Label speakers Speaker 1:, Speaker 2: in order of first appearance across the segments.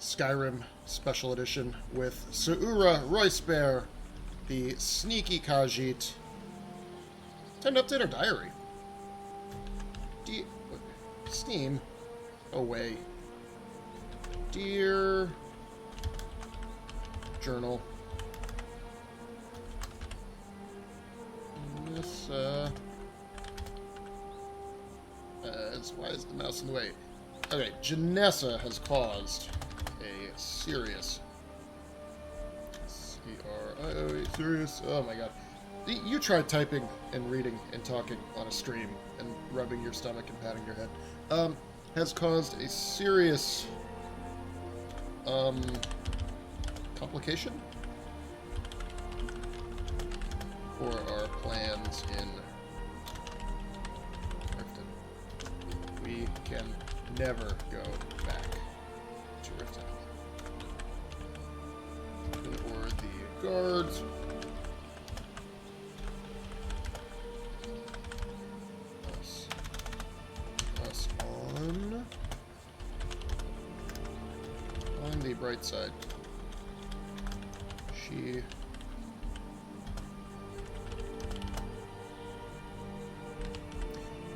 Speaker 1: Skyrim Special Edition with Suura Rojspaer, the sneaky Khajiit. Time to update our diary. Steam. Away. Dear Journal. This, why is the mouse in the way? Okay, Janessa has caused a serious... C-R-I-O-E, serious... Oh my god. You try typing and reading and talking on a stream and rubbing your stomach and patting your head. Has caused a serious... complication for our plans in Riften. We can never go back to Riften. Or the guards. Us on the bright side. She...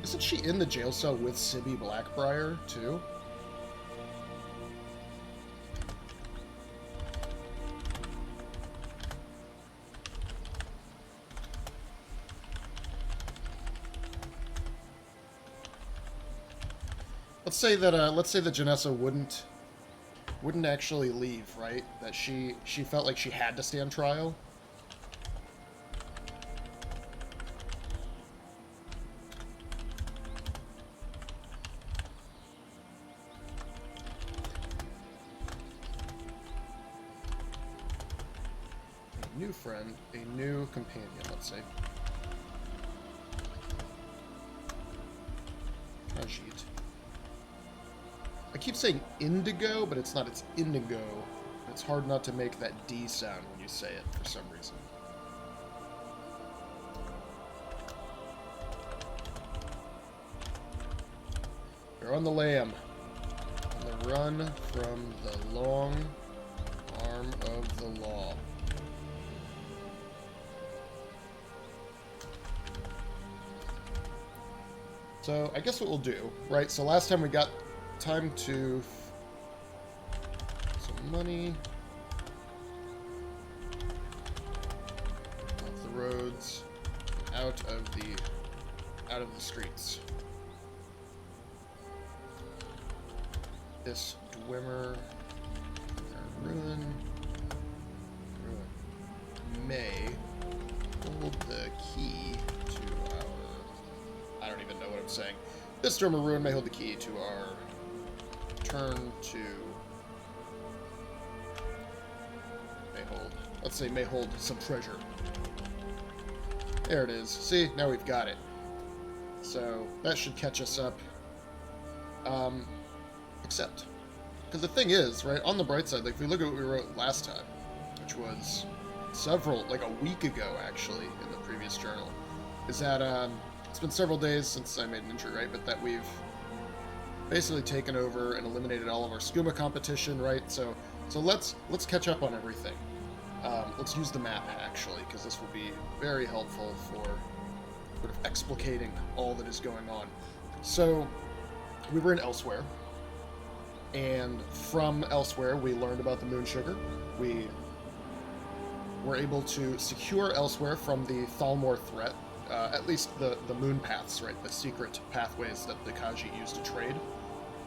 Speaker 1: Isn't she in the jail cell with Sibby Blackbriar, too? Let's say that Janessa wouldn't actually leave, right? That she felt like she had to stand trial. A new friend, a new companion, let's say. Khajiit. I keep saying indigo, but it's not. It's indigo. It's hard not to make that D sound when you say it for some reason. You're on the lam. On the run from the long arm of the law. So, I guess what we'll do, right? So last time we got time to some money off the roads, out of the streets. This Dwemer ruin may hold the key to our... I don't even know what I'm saying. This Dwemer ruin may hold the key to our turn to may hold some treasure. There it is. See, now we've got it. So that should catch us up. Except, because the thing is, right, on the bright side, like if we look at what we wrote last time, which was like a week ago actually in the previous journal, is that it's been several days since I made an entry, right, but that we've basically taken over and eliminated all of our skooma competition, right? So let's catch up on everything. Let's use the map actually, because this will be very helpful for sort of explicating all that is going on. So we were in Elsewhere, and from Elsewhere we learned about the moon sugar. We were able to secure Elsewhere from the Thalmor threat. At least the moon paths, right? The secret pathways that the Khajiit use to trade.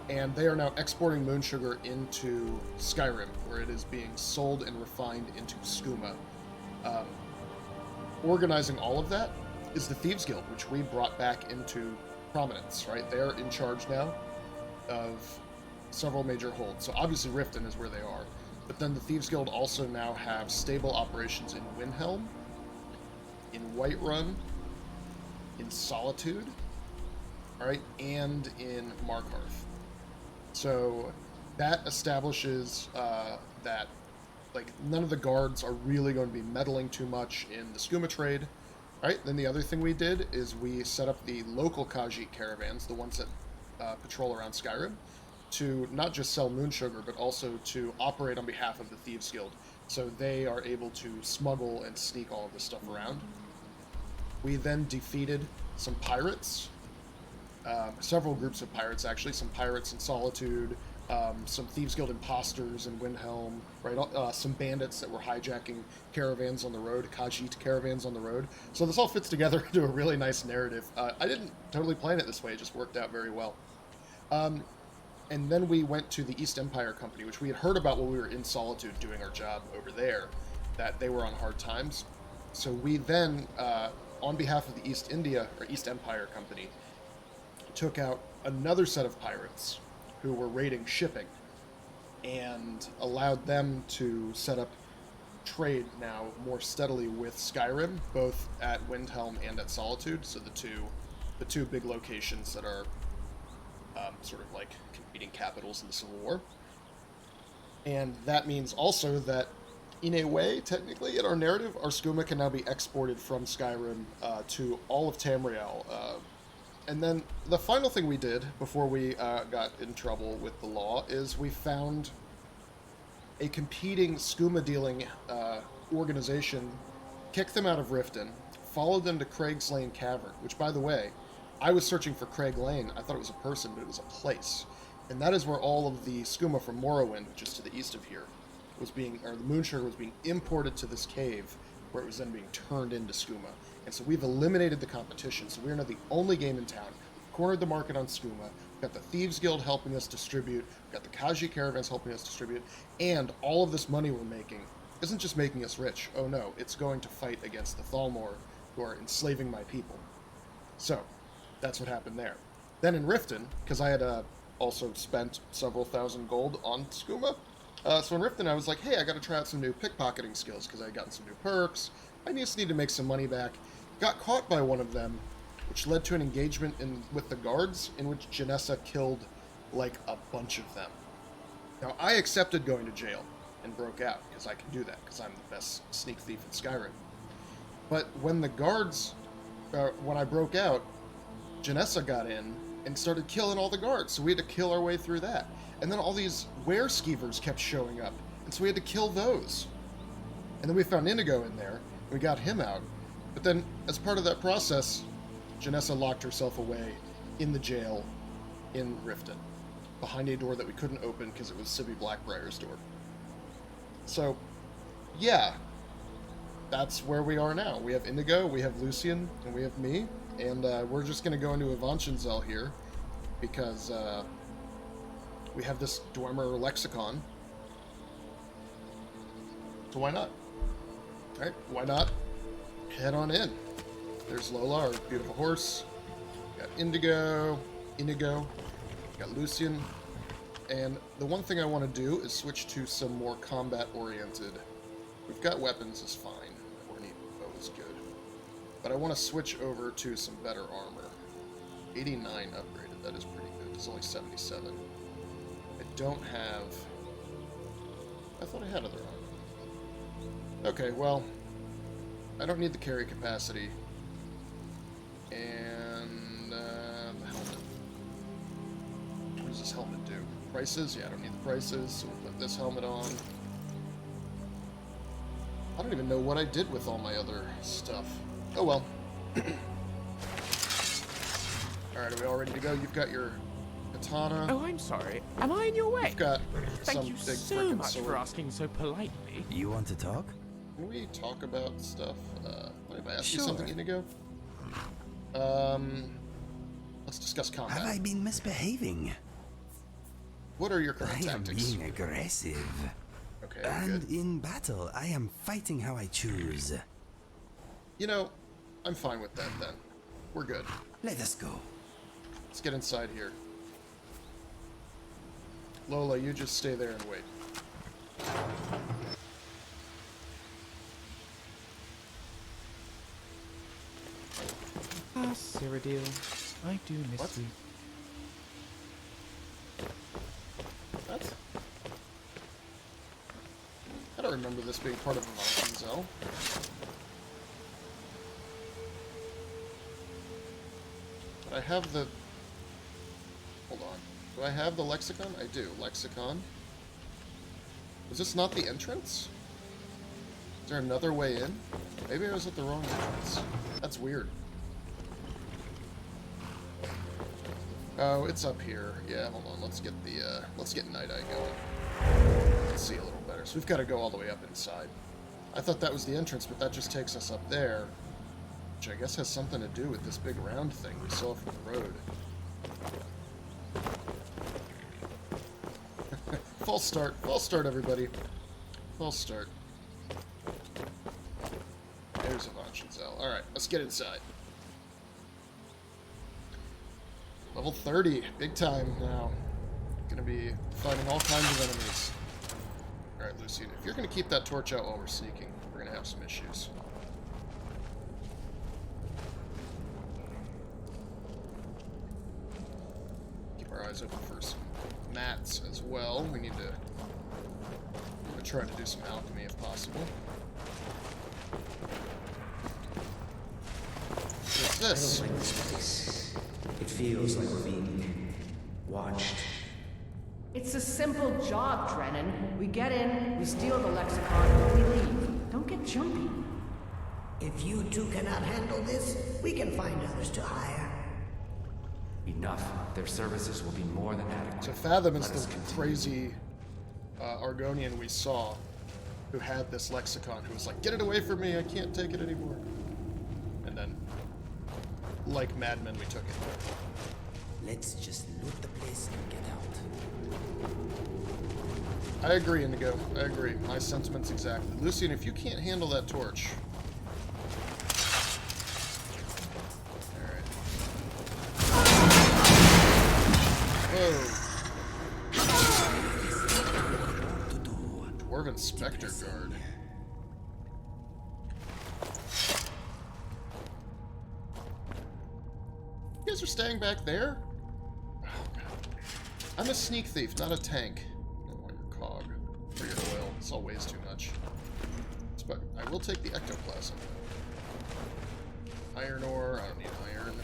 Speaker 1: And they are now exporting moon sugar into Skyrim, where it is being sold and refined into skooma. Organizing all of that is the Thieves Guild, which we brought back into prominence, right? They're in charge now of several major holds. So obviously Riften is where they are. But then the Thieves Guild also now have stable operations in Windhelm, in Whiterun, in Solitude, right, and in Markarth. So that establishes that like none of the guards are really going to be meddling too much in the skooma trade. Right. Then the other thing we did is we set up the local Khajiit caravans, the ones that patrol around Skyrim, to not just sell moon sugar, but also to operate on behalf of the Thieves Guild. So they are able to smuggle and sneak all of this stuff around. We then defeated some pirates, several groups of pirates actually, some pirates in Solitude, some Thieves Guild imposters in Windhelm, right? Some bandits that were hijacking caravans on the road, Khajiit caravans on the road. So this all fits together into a really nice narrative. I didn't totally plan it this way, it just worked out very well. And then we went to the East Empire Company, which we had heard about while we were in Solitude doing our job over there, that they were on hard times. So we then, on behalf of the East Empire Company, took out another set of pirates who were raiding shipping and allowed them to set up trade now more steadily with Skyrim, both at Windhelm and at Solitude. So the two big locations that are sort of like competing capitals in the Civil War. And that means also that, in a way, technically, in our narrative, our skooma can now be exported from Skyrim to all of Tamriel. And then the final thing we did before we got in trouble with the law is we found a competing skooma dealing organization, kicked them out of Riften, followed them to Craig's Lane Cavern, which, by the way, I was searching for Craig Lane. I thought it was a person, but it was a place. And that is where all of the skooma from Morrowind, which is to the east of here, the moon sugar was being imported to this cave, where it was then being turned into skooma. And so we've eliminated the competition, so we're now the only game in town. We've cornered the market on skooma. We've got the Thieves Guild helping us distribute. We've got the Khajiit caravans helping us distribute. And all of this money we're making isn't just making us rich. Oh no, it's going to fight against the Thalmor, who are enslaving my people. So that's what happened there. Then in Riften, because I had also spent several thousand gold on skooma, so in Riften I was like, hey, I got to try out some new pickpocketing skills because I had gotten some new perks. I just need to make some money back. Got caught by one of them, which led to an engagement with the guards in which Janessa killed like a bunch of them. Now, I accepted going to jail and broke out because I can do that because I'm the best sneak thief in Skyrim. But when the guards, when I broke out, Janessa got in and started killing all the guards, so we had to kill our way through that. And then all these were-skeevers kept showing up, and so we had to kill those. And then we found Inigo in there, and we got him out. But then, as part of that process, Janessa locked herself away in the jail in Riften, behind a door that we couldn't open because it was Sibby Blackbriar's door. So, yeah, that's where we are now. We have Inigo, we have Lucian, and we have me. And we're just going to go into Avanchenzel here because we have this Dwemer lexicon. So why not? Right? Why not head on in? There's Lola, our beautiful horse. Got Inigo, got Lucian. And the one thing I want to do is switch to some more combat-oriented. We've got weapons, is fine. Or any bow is good. But I want to switch over to some better armor. 89 upgraded, that is pretty good. It's only 77. I don't have... I thought I had other armor. Okay, well, I don't need the carry capacity. And the helmet. What does this helmet do? Prices? Yeah, I don't need the prices, so we'll put this helmet on. I don't even know what I did with all my other stuff. Oh well. Alright, are we all ready to go? You've got your katana.
Speaker 2: Oh, I'm sorry. Am I in your way?
Speaker 1: You've got
Speaker 2: Thank
Speaker 1: some
Speaker 2: you
Speaker 1: big
Speaker 2: so
Speaker 1: frickin'
Speaker 2: much
Speaker 1: sword.
Speaker 2: for asking so politely.
Speaker 3: You want to talk?
Speaker 1: Can we talk about stuff? What if I ask you
Speaker 2: Sure.
Speaker 1: something, Inigo? Let's discuss combat.
Speaker 3: Have I been misbehaving?
Speaker 1: What are your current
Speaker 3: I am
Speaker 1: tactics?
Speaker 3: being aggressive.
Speaker 1: Okay,
Speaker 3: And
Speaker 1: good.
Speaker 3: in battle, I am fighting how I choose.
Speaker 1: You know, I'm fine with that then. We're good.
Speaker 3: Let us go.
Speaker 1: Let's get inside here. Lola, you just stay there and wait.
Speaker 2: Ah, Cyrodiil, I do miss
Speaker 1: What?
Speaker 2: you.
Speaker 1: What? I don't remember this being part of Avanchenzel. But I have the... Hold on. Do I have the lexicon? I do. Lexicon. Was this not the entrance? Is there another way in? Maybe I was at the wrong entrance. That's weird. Oh, it's up here. Yeah, hold on. Let's get Night Eye going. Let's see a little better. So we've got to go all the way up inside. I thought that was the entrance, but that just takes us up there. Which I guess has something to do with this big round thing we saw from the road. False start. False start, everybody. False start. There's a Vanchenzel. Alright, let's get inside. Level 30. Big time now. Gonna be fighting all kinds of enemies. Alright, Lucian, if you're gonna keep that torch out while we're sneaking, we're gonna have some issues. Keep our eyes open for some mats as well. We need to try to do some alchemy if possible. What's this?
Speaker 4: I don't like this place. It feels like we're being watched.
Speaker 5: It's a simple job, Drennan. We get in, we steal the lexicon, we leave. Don't get jumpy.
Speaker 6: If you two cannot handle this, we can find others to hire.
Speaker 4: Enough. Their services will be more than adequate.
Speaker 1: So Fathom is
Speaker 4: Let us
Speaker 1: the
Speaker 4: continue.
Speaker 1: crazy Argonian we saw who had this lexicon, who was like, get it away from me, I can't take it anymore. And then, like madmen, we took it.
Speaker 3: Let's just loot the place and get out.
Speaker 1: I agree, Indigo. I agree. My sentiments exactly. Lucian, if you can't handle that torch... Alright. Whoa. Dwarven Spectre Guard. You guys are staying back there? Oh, God. I'm a sneak thief, not a tank. I don't want your cog. Or your oil. This all weighs too much. But I will take the ectoplasm. Iron ore. I don't need iron.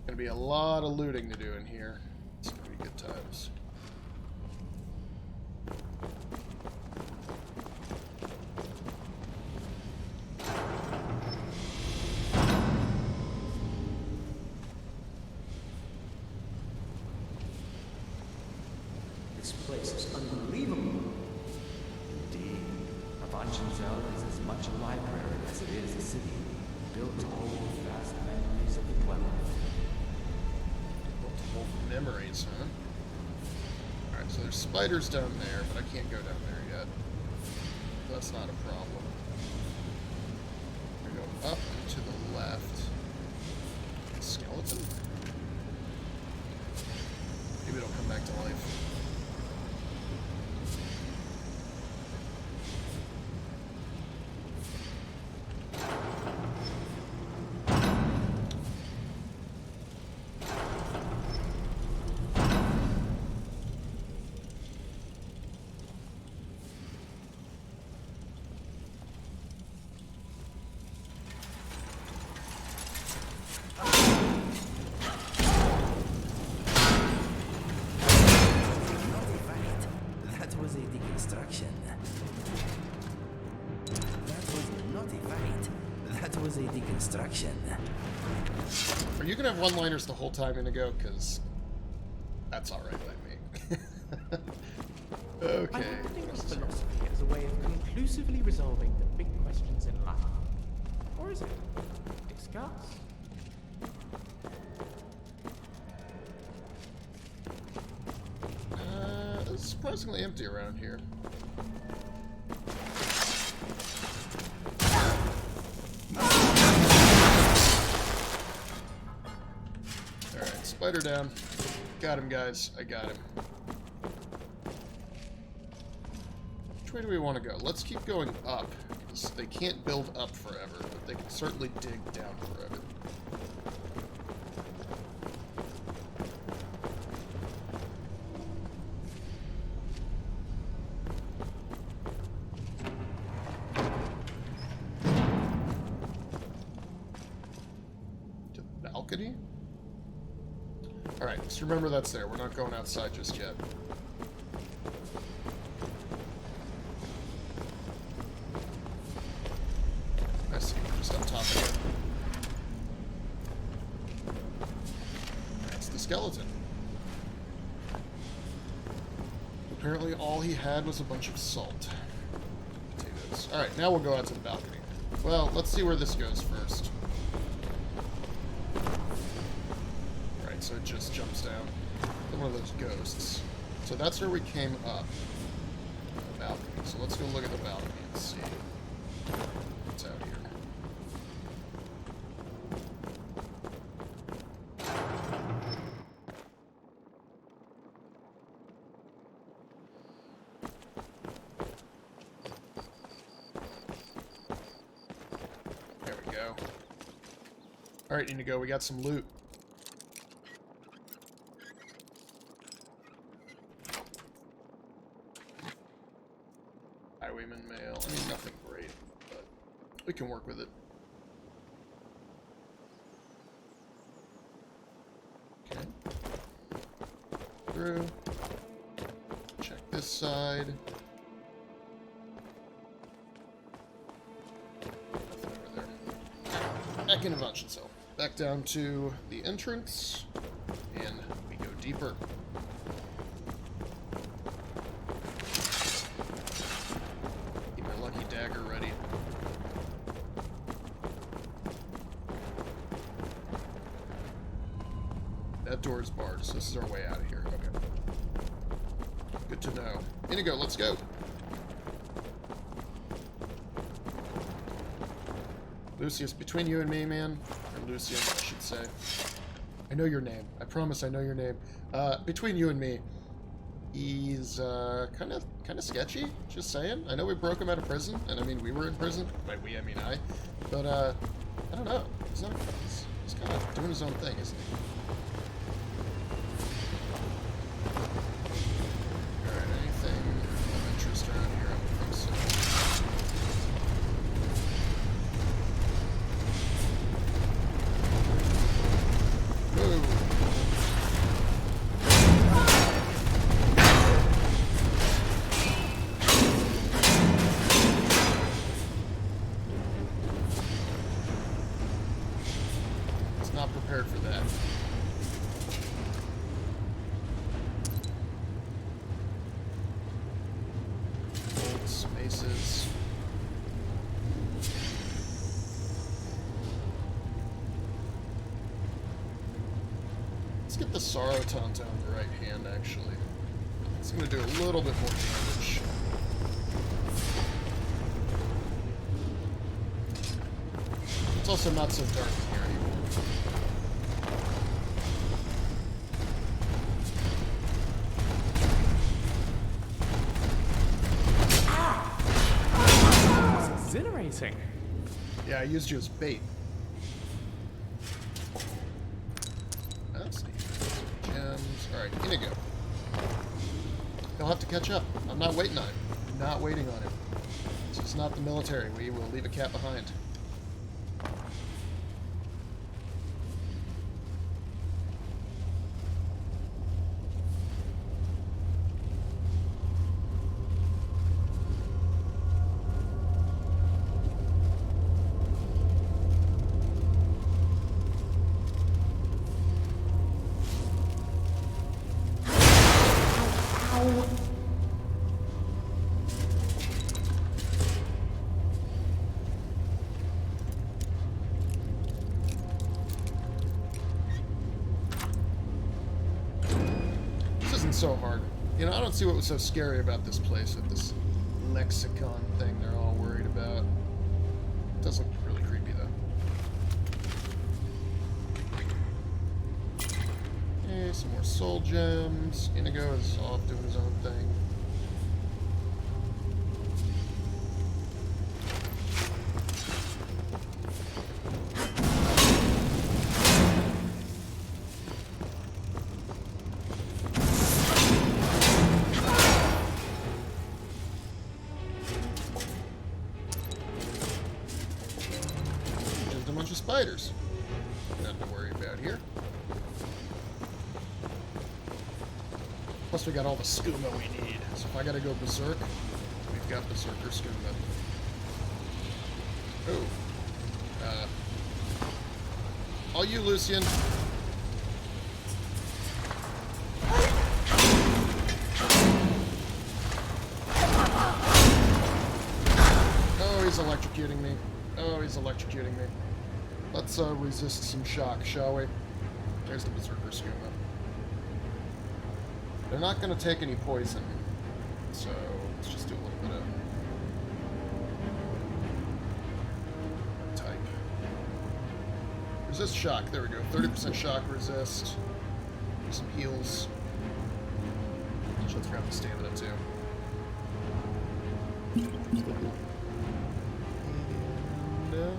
Speaker 1: Gonna be a lot of looting to do in here. It's gonna be good times.
Speaker 4: This place is unbelievable. Indeed. Avanchenzel is as much a library as it is a city, built to hold vast memories of the dweller.
Speaker 1: Memories, huh? Alright, so there's spiders down there, but I can't go down there yet. That's not a problem. We're going up and to the left. Skeleton? Maybe it'll come back to life.
Speaker 3: That was a deconstruction. That was a naughty fight. That was a deconstruction.
Speaker 1: Are you gonna have one-liners the whole time, Indigo? Because that's alright by me.
Speaker 2: I
Speaker 1: Okay.
Speaker 2: like to think of philosophy as a way of conclusively resolving the big questions in life. Or is it? Discuss.
Speaker 1: It's surprisingly empty around here. Alright, spider down. Got him, guys. I got him. Which way do we want to go? Let's keep going up, because they can't build up forever, but they can certainly dig down forever. Alright, just remember that's there. We're not going outside just yet. I see. Just up top again. That's the skeleton. Apparently all he had was a bunch of salt. Potatoes. Alright, now we'll go out to the balcony. Well, let's see where this goes first. Right, so it just jumps down. One of those ghosts. So that's where we came up. The balcony. So let's go look at the balcony and see what's out here. There we go. Alright, Inigo, we got some loot. Highwayman mail. I mean, nothing great, but we can work with it. Okay. Through. Check this side. Nothing over there. Back into Vanshin Cell. Back down to the entrance, and we go deeper. Dagger ready. That door is barred, so this is our way out of here. Okay. Good to know. Inigo, let's go. Lucius, between you and me, man, or Lucian, I should say. I know your name. I promise I know your name. Between you and me, he's kind of sketchy, just saying. I know we broke him out of prison, and I mean we were in prison. By we, I mean I. But I don't know. He's kind of doing his own thing, isn't he? Alright, anything of interest around here? I don't think so. Whoa. Prepared for that. Bolts, maces. Let's get the Sorrow Taunt down the right hand, actually. It's going to do a little bit more damage. It's also not so dark in here anymore.
Speaker 2: Exhilarating.
Speaker 1: Yeah, I used you as bait. That's neat. Gems. Alright, Inigo. He'll have to catch up. I'm not waiting on him. I'm not waiting on him. This is not the military. We will leave a cat behind. So hard. You know, I don't see what was so scary about this place with this lexicon thing they're all worried about. It does look really creepy, though. Okay, some more soul gems. Inigo is off doing his own thing. Spiders. Nothing to worry about here. Plus we got all the skooma we need. So if I gotta go berserk, we've got berserker skooma. Oh. All you, Lucian. Oh, he's electrocuting me. Oh, he's electrocuting me. Let's resist some shock, shall we? There's the berserker skooma. They're not going to take any poison, so let's just do a little bit of type. Resist shock, there we go. 30% shock resist. Some heals. Let's grab the stamina too. And,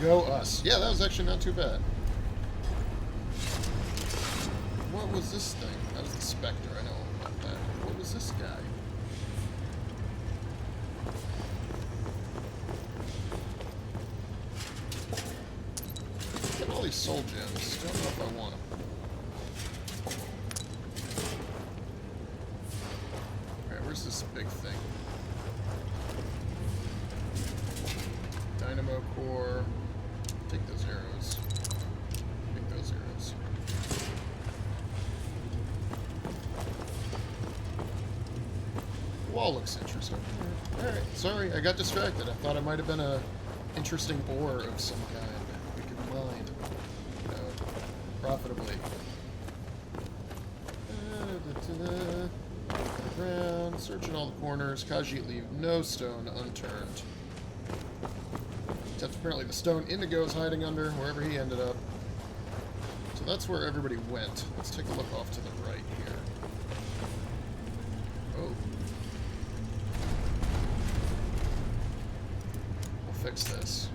Speaker 1: Go us. Yeah, that was actually not too bad. What was this thing? That was the Spectre, I know all about that. What was this guy? Look at all these soul gems. Don't know if I want them. Alright, where's this big thing? Dynamo core. Take those arrows. Take those arrows. The wall looks interesting. Alright, sorry, I got distracted. I thought it might have been a interesting ore of some kind we could mine, profitably. Around, searching all the corners. Khajiit leave no stone unturned. Except apparently the stone Indigo is hiding under, wherever he ended up. So that's where everybody went. Let's take a look off to the right here. Oh. We'll fix this.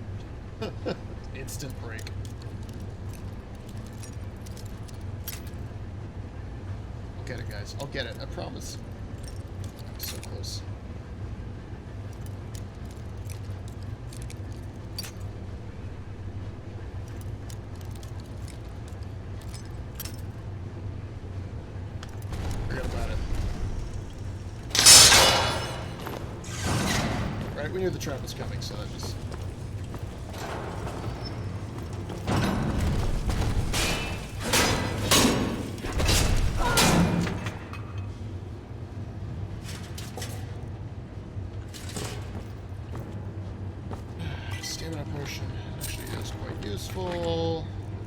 Speaker 1: Instant break. I'll get it, guys. I'll get it. I promise. I'm so close. We knew the trap was coming, so that just... Stamina potion actually is quite useful.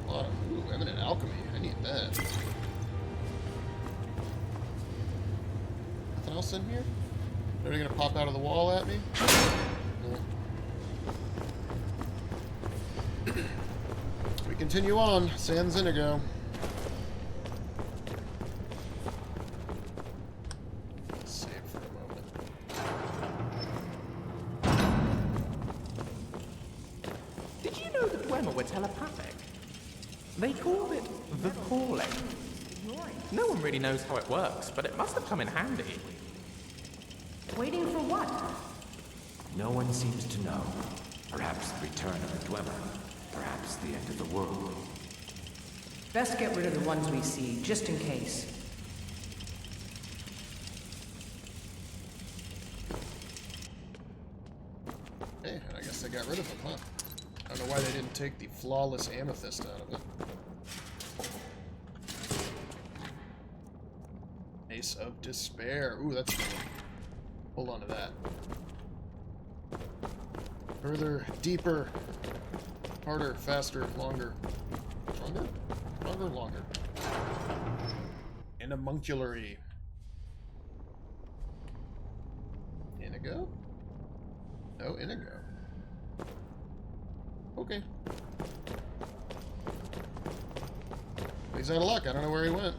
Speaker 1: A lot of... Ooh, eminent alchemy. I need that. Nothing else in here? Are they gonna pop out of the wall at me? No. We continue on. Sans Indigo. Save for a moment.
Speaker 2: Did you know the Dwemer were telepathic? They called it the calling. No one really knows how it works, but it must have come in handy.
Speaker 5: Waiting for what?
Speaker 4: No one seems to know. Perhaps the return of the Dwemer. Perhaps the end of the world.
Speaker 5: Best get rid of the ones we see, just in case.
Speaker 1: Hey, I guess they got rid of them, huh? I don't know why they didn't take the flawless amethyst out of it. Ace of Despair. Ooh, that's cool. Hold on to that. Further, deeper, harder, faster, longer. Stronger? Stronger, longer. And a Munculary. Indigo? No, Indigo. Okay. He's out of luck. I don't know where he went.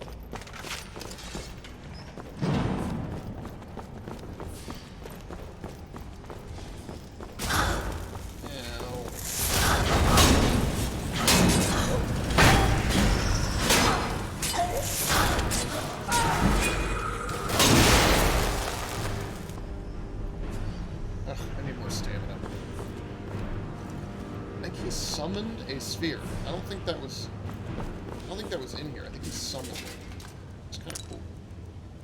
Speaker 1: sphere. I don't think that was in here. I think he summoned it. It's kind of cool.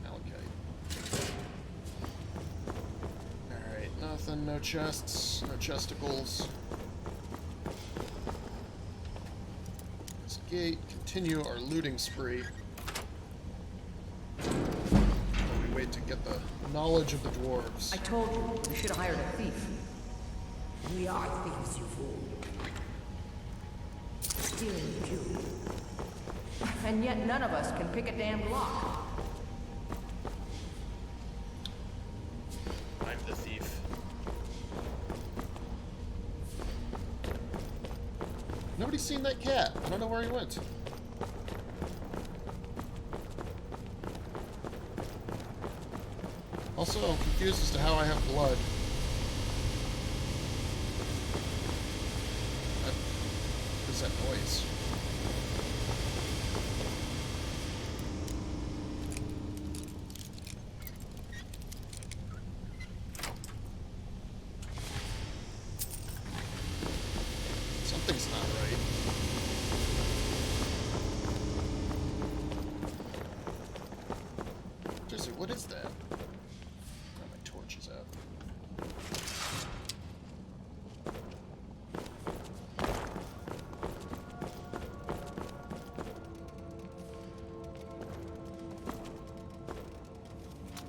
Speaker 1: Malachite. Alright, nothing, no chests, no chesticles. This gate, continue our looting spree. While we wait to get the knowledge of the dwarves.
Speaker 5: I told you, we should have hired a thief.
Speaker 6: We are thieves, you fool. Stealing too.
Speaker 5: And yet none of us can pick a damn lock.
Speaker 1: I'm the thief. Nobody's seen that cat. I don't know where he went. Also, I'm confused as to how I have blood. What is that noise? Something's not right. Seriously, what is that? Oh, my torch is out.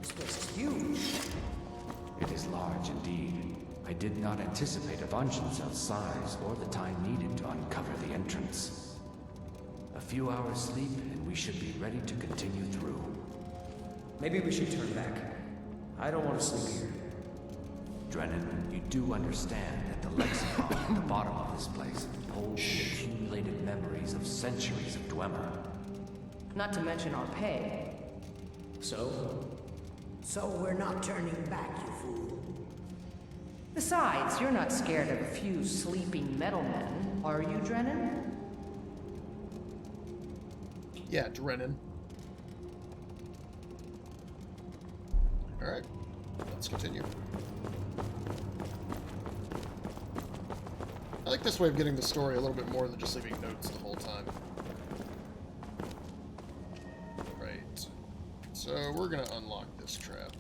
Speaker 5: This place is huge.
Speaker 4: It is large indeed. I did not anticipate a dungeon cell's size or the time needed to uncover the entrance. A few hours sleep and we should be ready to continue through.
Speaker 7: Maybe we should turn back. I don't want to sleep here.
Speaker 4: Drennan, you do understand that the lexicon at the bottom of this place holds the accumulated memories of centuries of Dwemer.
Speaker 5: Not to mention our pay.
Speaker 7: So?
Speaker 6: So we're not turning back, you fool.
Speaker 5: Besides, you're not scared of a few sleeping metalmen, are you, Drennan?
Speaker 1: Yeah, Drennan. Alright, let's continue. I like this way of getting the story a little bit more than just leaving notes the whole time. Right. So we're gonna unlock this trap.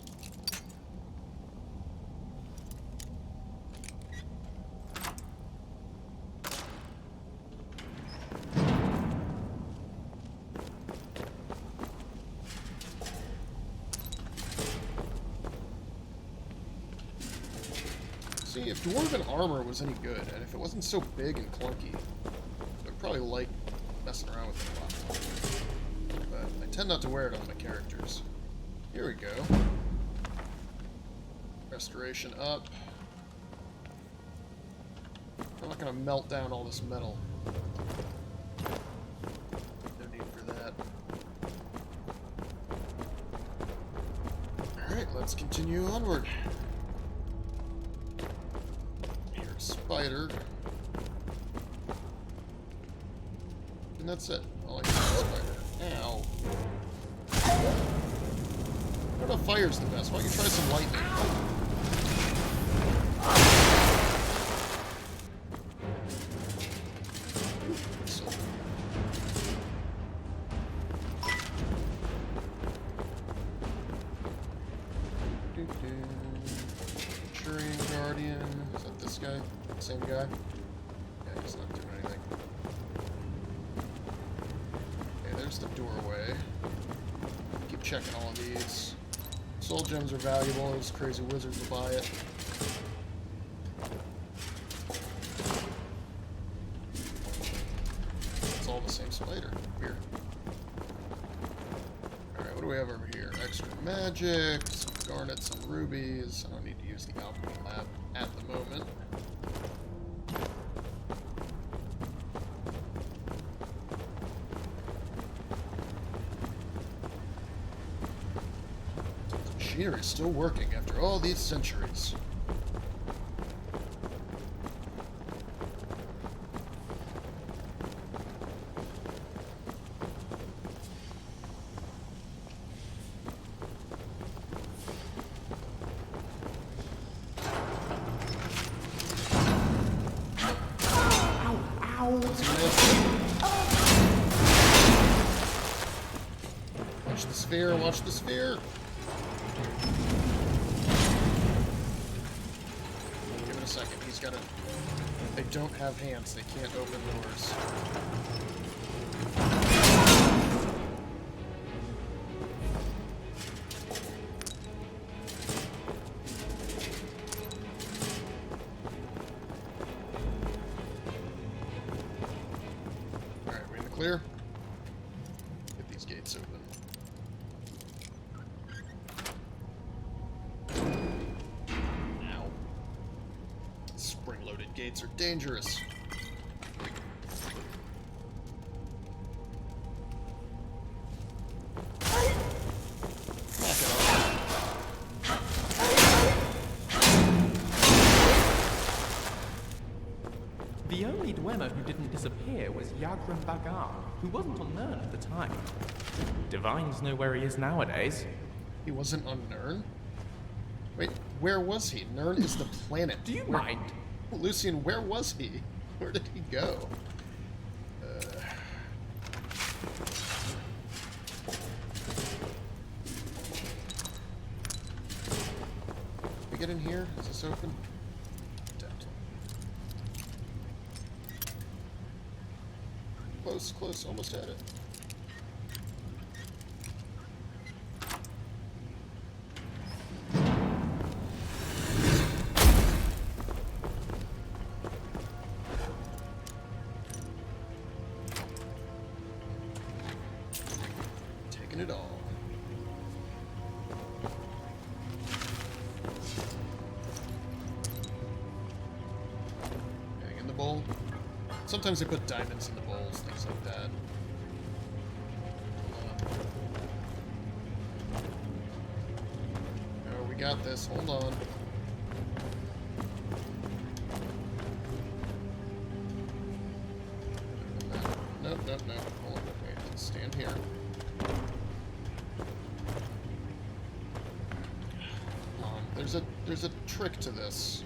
Speaker 1: See, if Dwarven armor was any good, and if it wasn't so big and clunky, I'd probably like messing around with it a lot more. But I tend not to wear it on my characters. Here we go. Restoration up. I'm not gonna melt down all this metal. No need for that. Alright, let's continue onward. Spider. And that's it. All I got is a spider. Ow. I don't know if fire's the best. Why don't you try some lightning? Julyrim Guardian. Is that this guy? Same guy? Yeah, he's not doing anything. Okay, there's the doorway. Keep checking all of these. Soul gems are valuable. Those crazy wizards will buy it. It's all the same spider. Weird. Alright, what do we have over here? Extra magic, some garnets and rubies. I don't need to use the alchemy lab at the moment. Machinery is still working after all these centuries. Ow, ow. Some sphere, watch the sphere. Give it a second. He's got to... They don't have hands. They can't open doors. Alright, we're in the clear. Get these gates open. Ow. Spring-loaded gates are dangerous.
Speaker 2: The only Dwemer who didn't disappear was Julyrim Bagar, who wasn't on Nern at the time. Divines know where he is nowadays.
Speaker 1: He wasn't on Nern? Wait, where was he? Nern is the planet.
Speaker 2: Do you
Speaker 1: Where-
Speaker 2: mind?
Speaker 1: Lucian, where was he? Where did he go? We get in here? Is this open? Dead. Close, close, almost had it. Taking it all. Hang in the bowl. Sometimes they put diamonds in the bowls, things like that. Oh, we got this. Hold on. Nope, nope, nope. Hold on. Wait, let's stand here. There's a trick to this.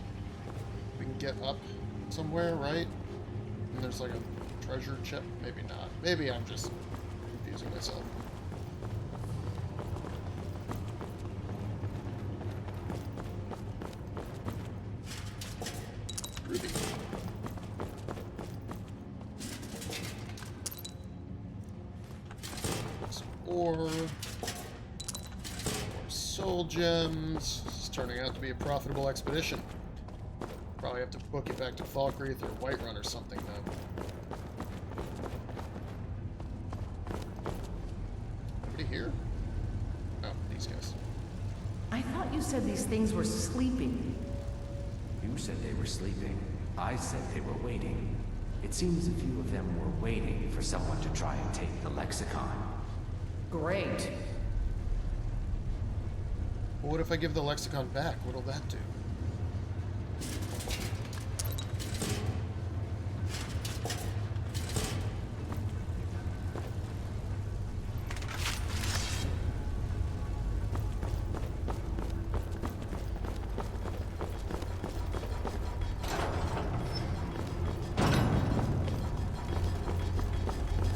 Speaker 1: We can get up somewhere, right? And there's like a treasure chip. Maybe not. Maybe I'm just confusing myself. Ruby. Some ore. More soul gems. This is turning out to be a profitable expedition. Probably have to book it back to Falkreath or Whiterun or something, though. Nobody here? Oh, these guys.
Speaker 5: I thought you said these things were sleeping.
Speaker 4: You said they were sleeping. I said they were waiting. It seems a few of them were waiting for someone to try and take the lexicon.
Speaker 5: Great.
Speaker 1: Well, what if I give the lexicon back? What'll that do?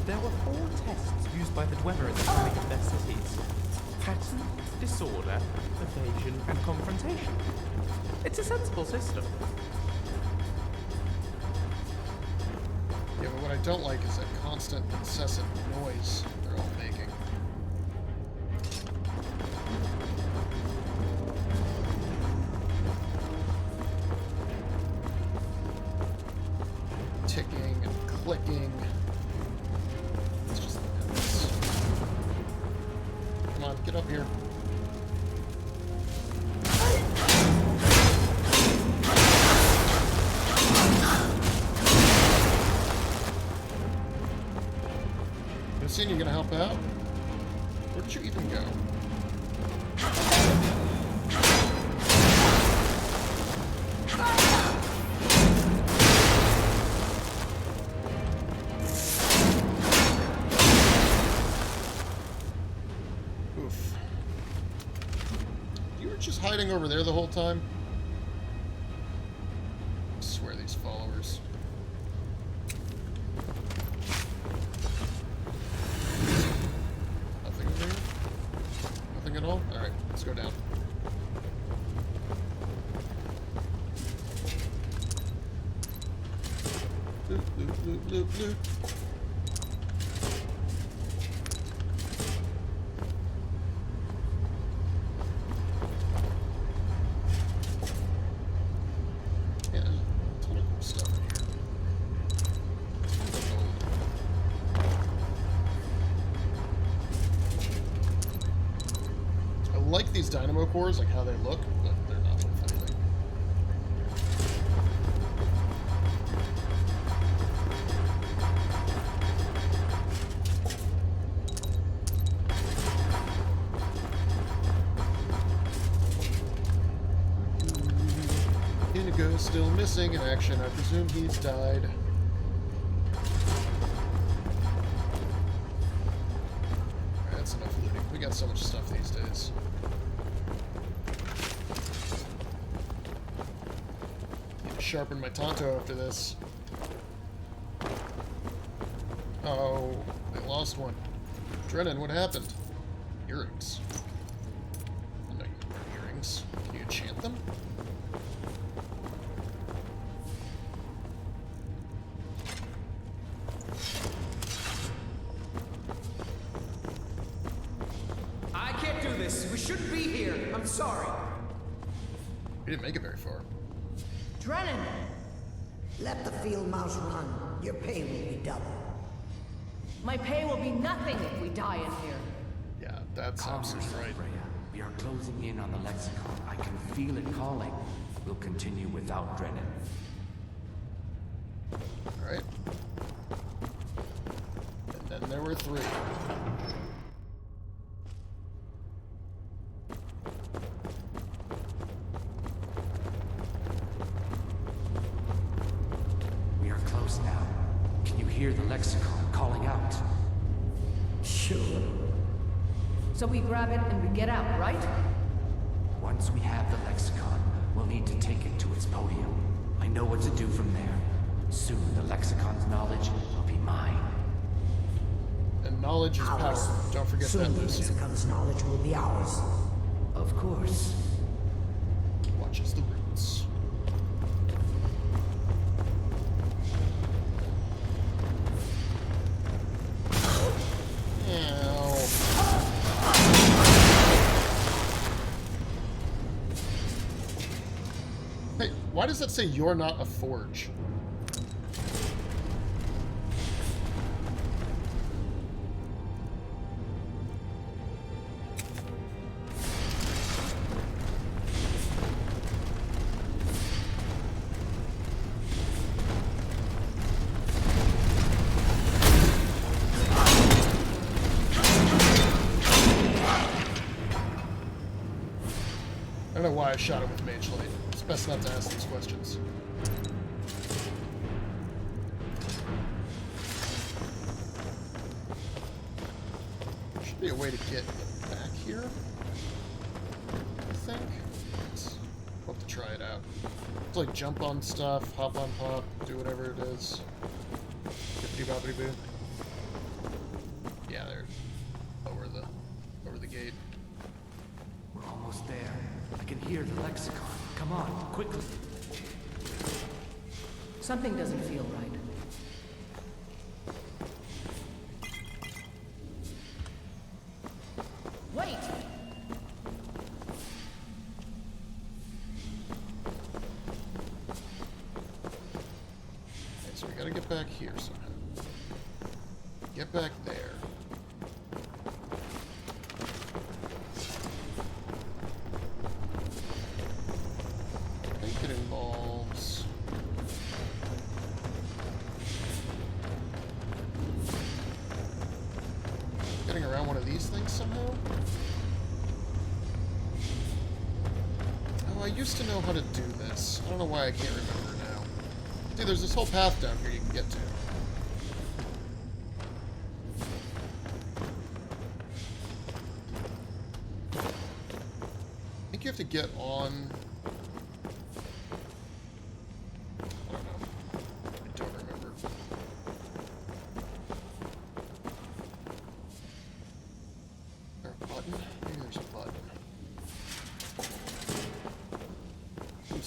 Speaker 2: There were 4 tests used by the Dwemer in the planning of their cities. Pattern, disorder, evasion, and confrontation. It's a sensible system.
Speaker 1: Yeah, but what I don't like is that constant, incessant noise they're all making. Ticking and clicking. It's just endless. Come on, get up here. You're gonna help out? Where did you even go? Oof. You were just hiding over there the whole time? I swear these followers. Nothing over here? let's go down. Loot, loot, loot, loot, loot. Yeah, there's a ton of cool stuff in here. Tons of gold. I like these dynamo cores, like how they look, but they're not worth anything. Inigo's still missing in action. I presume he's died. That's enough looting. We got so much stuff these days. Need to sharpen my Tonto after this. Oh, I lost one. Drennan, what happened? Earrings. I know you wear earrings. Can you enchant them?
Speaker 7: I can't do this. We shouldn't be here. I'm sorry.
Speaker 1: We didn't make it very far.
Speaker 5: Drennan!
Speaker 6: Let the field mouse run. Your pay will be double.
Speaker 5: My pay will be nothing if we die in here.
Speaker 1: Yeah, that's
Speaker 4: Calm
Speaker 1: absolutely
Speaker 4: yourself,
Speaker 1: right.
Speaker 4: Freya. We are closing in on the Lexicon. I can feel it calling. We'll continue without Drennan.
Speaker 1: Alright. And then there were 3.
Speaker 4: We are close now. Can you hear the Lexicon calling out?
Speaker 6: Sure.
Speaker 5: So we grab it and we get out, right?
Speaker 4: Once we have the Lexicon, we'll need to take it to its podium. I know what to do from there. Soon the Lexicon's knowledge will be mine.
Speaker 1: And knowledge is power.
Speaker 6: Ours.
Speaker 1: Don't forget
Speaker 6: Soon
Speaker 1: that,
Speaker 6: the
Speaker 1: Lucy.
Speaker 6: Lexicon's knowledge will be ours.
Speaker 4: Of course.
Speaker 1: Watches the roots. Ow. Hey, why does that say you're not a forge? I don't know why I shot it with Mage Light. It's best not to ask these questions. Should be a way to get back here, I think. We'll have to try it out. It's like jump on stuff, hop on pop, do whatever it is. Bippity boppity boo. Yeah, there. Over the gate.
Speaker 4: We're almost there. I can hear the Lexicon. Come on, quickly.
Speaker 5: Something doesn't feel right. Wait!
Speaker 1: Okay, so we gotta get back here somehow. Get back there. I think it involves... getting around one of these things somehow? Oh, I used to know how to do this. I don't know why I can't remember now. See, there's this whole path down here you can get to. I think you have to get on... I don't know. I don't remember. Is there a button? Maybe there's a button.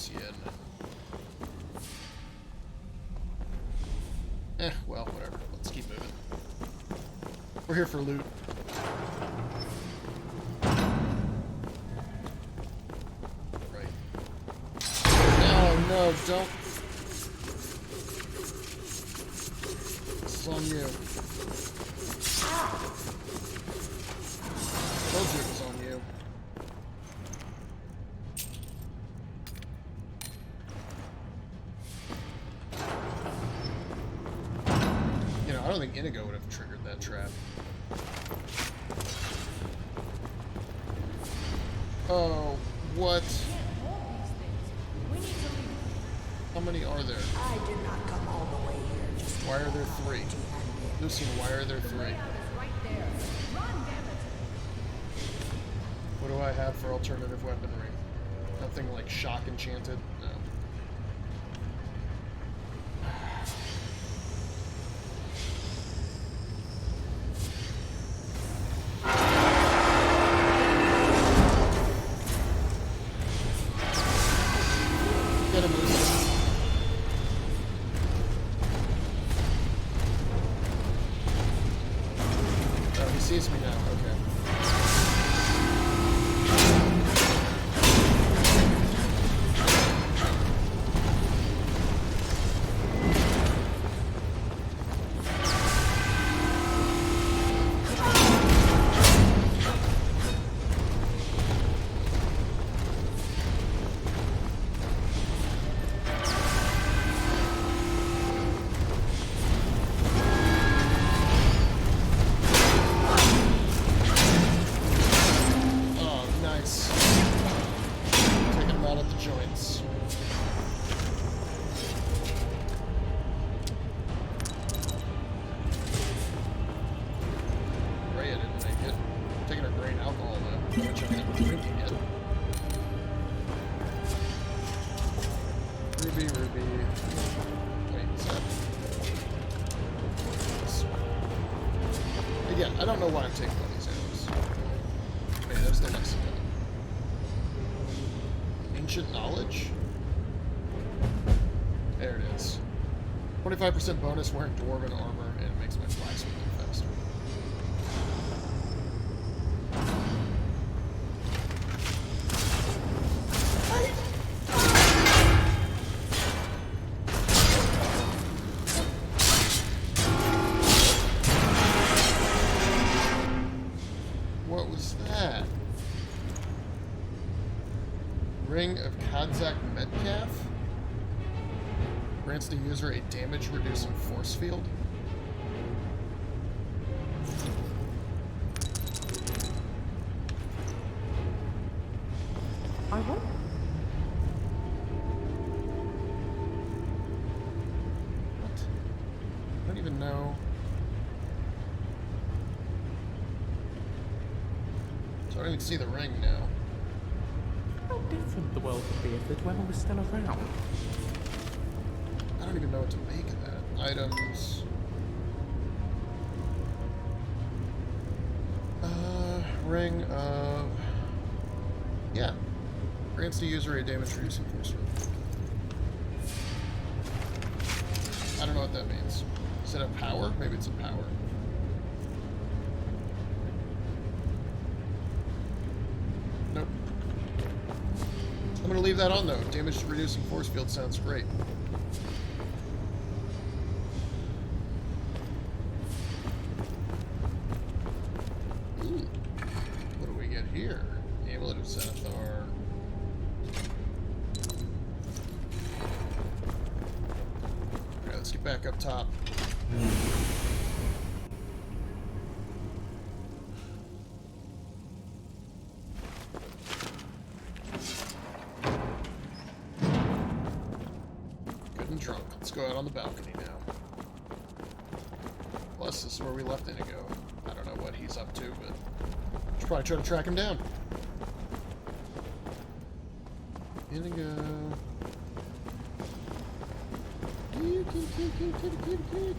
Speaker 1: close yet. Well, whatever. Let's keep moving. We're here for loot. Right. No, don't. This is on you. Told you it was on you. You know, I don't think Inigo would have triggered that trap. Oh, what? How many are there?
Speaker 6: I did not come all the way here just to
Speaker 1: Why are there 3? Lucian, why are there 3?
Speaker 5: Right there. Run, damn it.
Speaker 1: What do I have for alternative weaponry? Nothing like shock enchanted? No. Get him, Lucian. Oh, he sees me now. Okay. Oh, nice. Taking him out at the joints. Rhea didn't make it. Taking her grain alcohol though, which I didn't drink it yet. Ruby. Wait, is that? Again, I don't know why I'm taking all these arrows. Wait, there's the lexicon. Ancient knowledge? There it is. 25% bonus wearing dwarven armor, and it makes my blacksmith go faster. What was that? Ring of Kadzak Metcalf? Grants the user a damage-reducing force field.
Speaker 2: I won't.
Speaker 1: What? I don't even know. So I don't even see the ring now.
Speaker 2: How different the world would be if the Dwemer was still around.
Speaker 1: I don't even know what to make of that. Items. Ring of... Yeah. Grants the user a damage reducing force field. I don't know what that means. Is it a power? Maybe it's a power. Nope. I'm gonna leave that on though. Damage reducing force field sounds great. Ooh. What do we get here? Amulet of Zenithar. Okay, let's get back up top. Good and drunk. Let's go out on the balcony now. Plus, this is where we left Inigo. I don't know what he's up to, but should probably try to track him down. Inigo. Kid.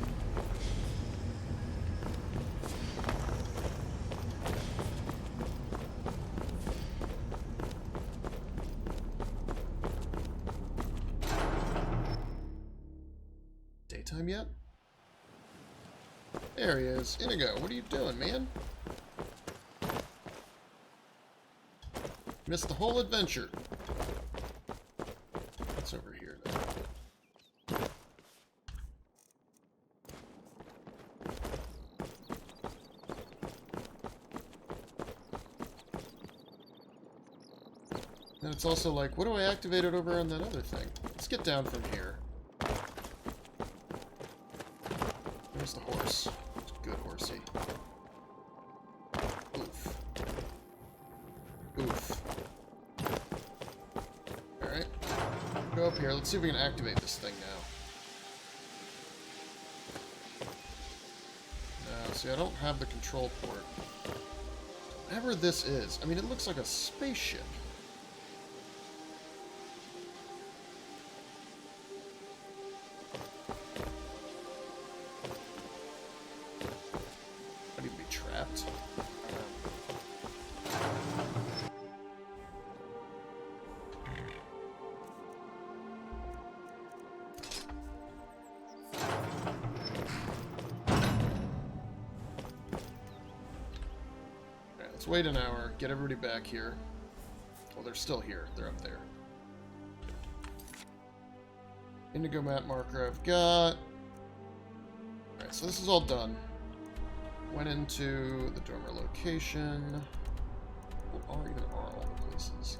Speaker 1: time yet? There he is. Inigo, what are you doing, man? Missed the whole adventure. What's over here, though? And it's also like, what do I activate it over on that other thing? Let's get down from here. Where's the horse? Good horsey. Oof. Oof. Alright. Go up here. Let's see if we can activate this thing now. No, see, I don't have the control port. Whatever this is. I mean, it looks like a spaceship. Let's wait an hour, get everybody back here. Well, they're still here. They're up there. Indigo map marker I've got. Alright, so this is all done. Went into the dormer location. What are even are all the places?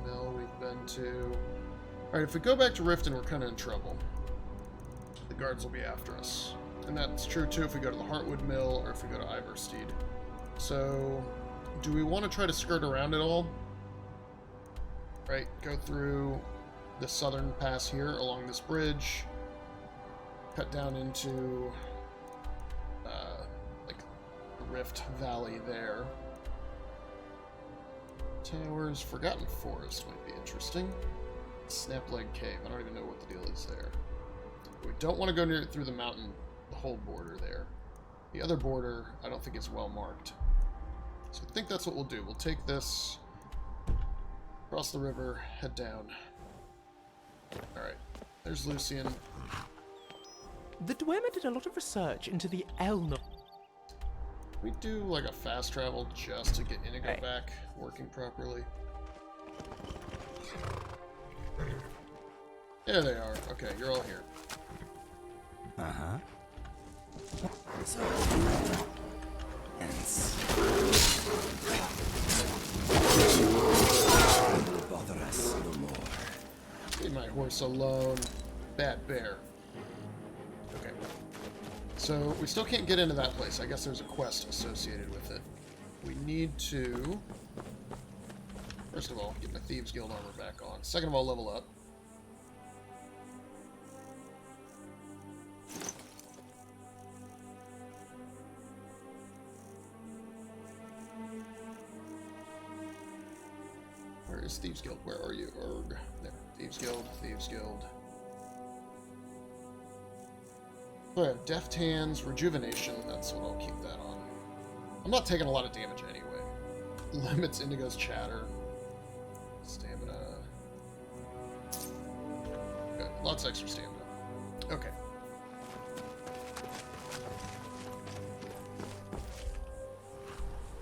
Speaker 1: Mill we've been to. Alright, if we go back to Riften, we're kind of in trouble. The guards will be after us. And that's true too if we go to the Heartwood Mill or if we go to Iversteed. So, do we want to try to skirt around it all? Right, go through the southern pass here along this bridge, cut down into like Rift Valley there. Towers, Forgotten Forest might be interesting. Snapleg Cave, I don't even know what the deal is there. We don't want to go near through the mountain, the whole border there. The other border, I don't think is well marked. So I think that's what we'll do. We'll take this, cross the river, head down. Alright, there's Lucian.
Speaker 2: The Dwemer did a lot of research into the Elno.
Speaker 1: We do like a fast travel just to get Inigo back working properly. There they are. Okay, you're all here.
Speaker 3: Uh-huh. Bother us no more.
Speaker 1: Leave my horse alone. Bad bear. Okay. So, we still can't get into that place. I guess there's a quest associated with it. We need to... First of all, get my Thieves Guild armor back on. Second of all, level up. Where is Thieves Guild? Where are you? Erg. There. Thieves Guild, Thieves Guild. So I have Deft Hands, Rejuvenation. That's what I'll keep that on. I'm not taking a lot of damage anyway. Limits Indigo's chatter. Stamina. Good. Lots of extra stamina. Okay.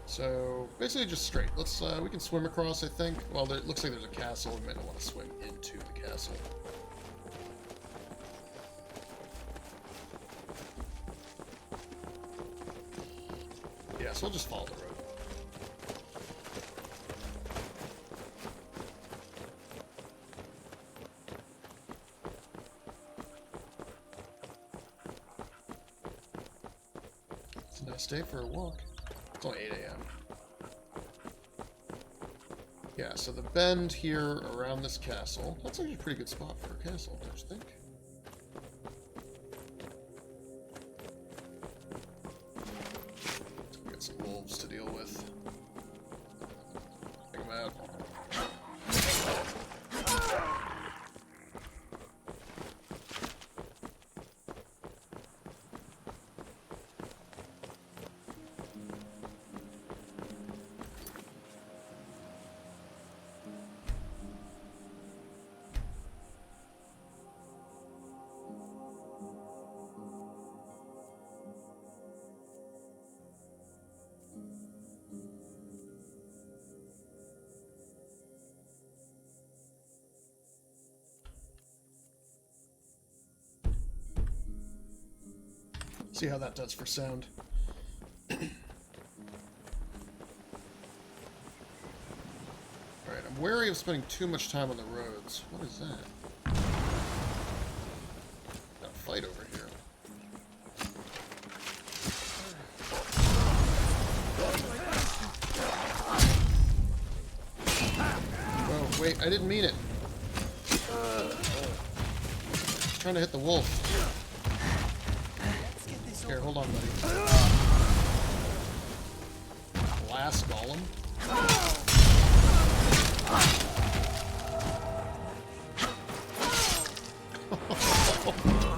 Speaker 1: So, basically just straight. Let's, we can swim across, I think. Well, it looks like there's a castle. We might not want to swim into the castle. Yeah, so we'll just follow the road. It's a nice day for a walk. It's only 8 a.m. Yeah, so the bend here around this castle. That's actually a pretty good spot for a castle, don't you think? We got some wolves to deal with. Take them out. See how that does for sound. Alright, I'm wary of spending too much time on the roads. What is that? Got a fight over here. Whoa, wait, I didn't mean it. Trying to hit the wolf. Here, hold on, buddy. Last golem.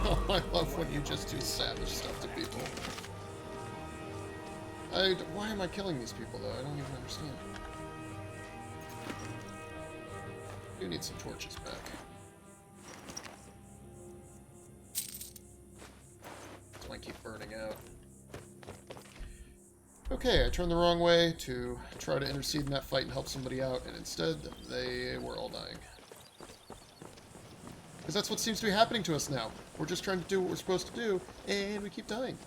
Speaker 1: Oh, I love when you just do savage stuff to people. Why am I killing these people, though? I don't even understand. I do need some torches back. Keep burning out. Okay, I turned the wrong way to try to intercede in that fight and help somebody out, and instead they were all dying. Because that's what seems to be happening to us now. We're just trying to do what we're supposed to do, and we keep dying.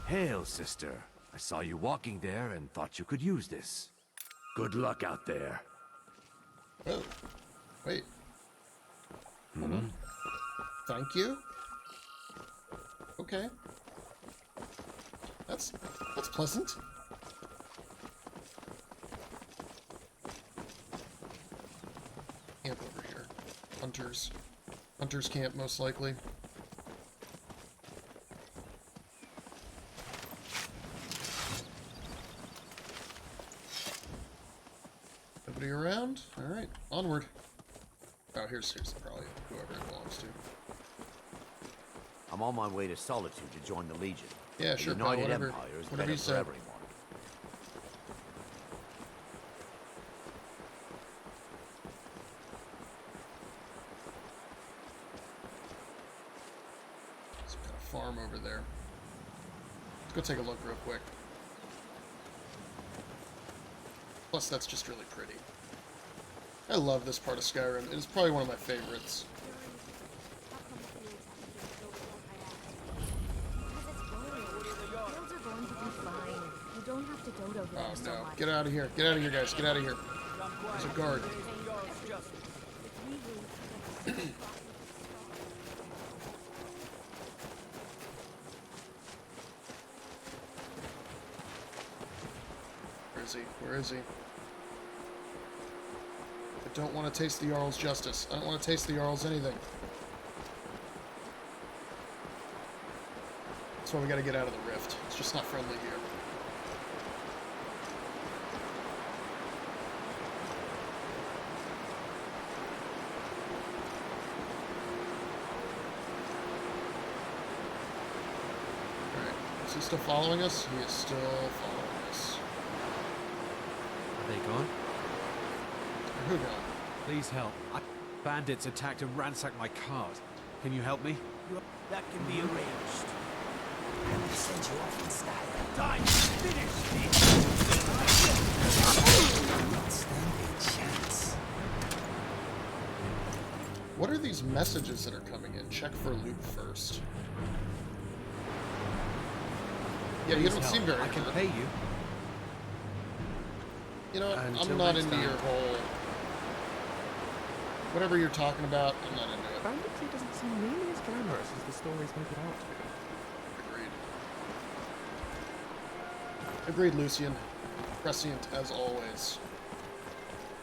Speaker 8: Hail, sister. I saw you walking there and thought you could use this. Good luck out there.
Speaker 1: Oh. Wait. Hold on. Thank you? Okay. That's pleasant. Camp over here. Hunters. Hunters camp, most likely. Nobody around? Alright, onward. Oh, here's probably whoever it belongs to.
Speaker 8: I'm on my way to Solitude to join the Legion.
Speaker 1: Yeah,
Speaker 8: The
Speaker 1: sure, pal,
Speaker 8: United
Speaker 1: whatever.
Speaker 8: Empire is
Speaker 1: Whatever
Speaker 8: better
Speaker 1: you
Speaker 8: for
Speaker 1: said.
Speaker 8: everyone.
Speaker 1: Some kind of farm over there. Let's go take a look real quick. Plus, that's just really pretty. I love this part of Skyrim. It is probably one of my favorites. Oh no. Get out of here. Get out of here, guys. Get out of here. There's a guard. Where is he? Where is he? I don't want to taste the Jarl's justice. I don't want to taste the Jarl's anything. That's why we gotta get out of the rift. It's just not friendly here. Alright. Is he still following us? He is still following us.
Speaker 9: Are they gone?
Speaker 1: Who gone?
Speaker 9: Please help. Bandits attacked and ransacked my cart. Can you help me?
Speaker 3: That can be arranged.
Speaker 6: I will send you off in style.
Speaker 3: Time to finish
Speaker 6: Not stand a chance.
Speaker 1: What are these messages that are coming in? Check for loot first. Yeah, you
Speaker 9: Please
Speaker 1: don't
Speaker 9: help.
Speaker 1: seem very
Speaker 9: I can
Speaker 1: good.
Speaker 9: pay you.
Speaker 1: You know what?
Speaker 9: Until
Speaker 1: I'm not
Speaker 9: next
Speaker 1: into
Speaker 9: time.
Speaker 1: your whole... Whatever you're talking about, I'm not into it.
Speaker 2: Banditry doesn't seem nearly as glamorous as the stories make it out to be.
Speaker 1: Agreed, Lucian. Prescient as always.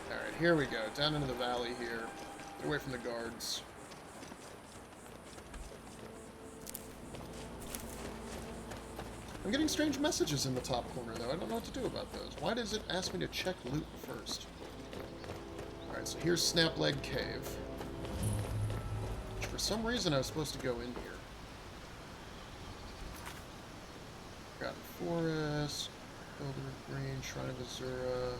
Speaker 1: Alright, here we go. Down into the valley here. Get away from the guards. I'm getting strange messages in the top corner, though. I don't know what to do about those. Why does it ask me to check loot first? Alright, so here's Snapleg Cave. Which for some reason I was supposed to go in here. Forgotten Forest, Builder Green, Shrine of Azura,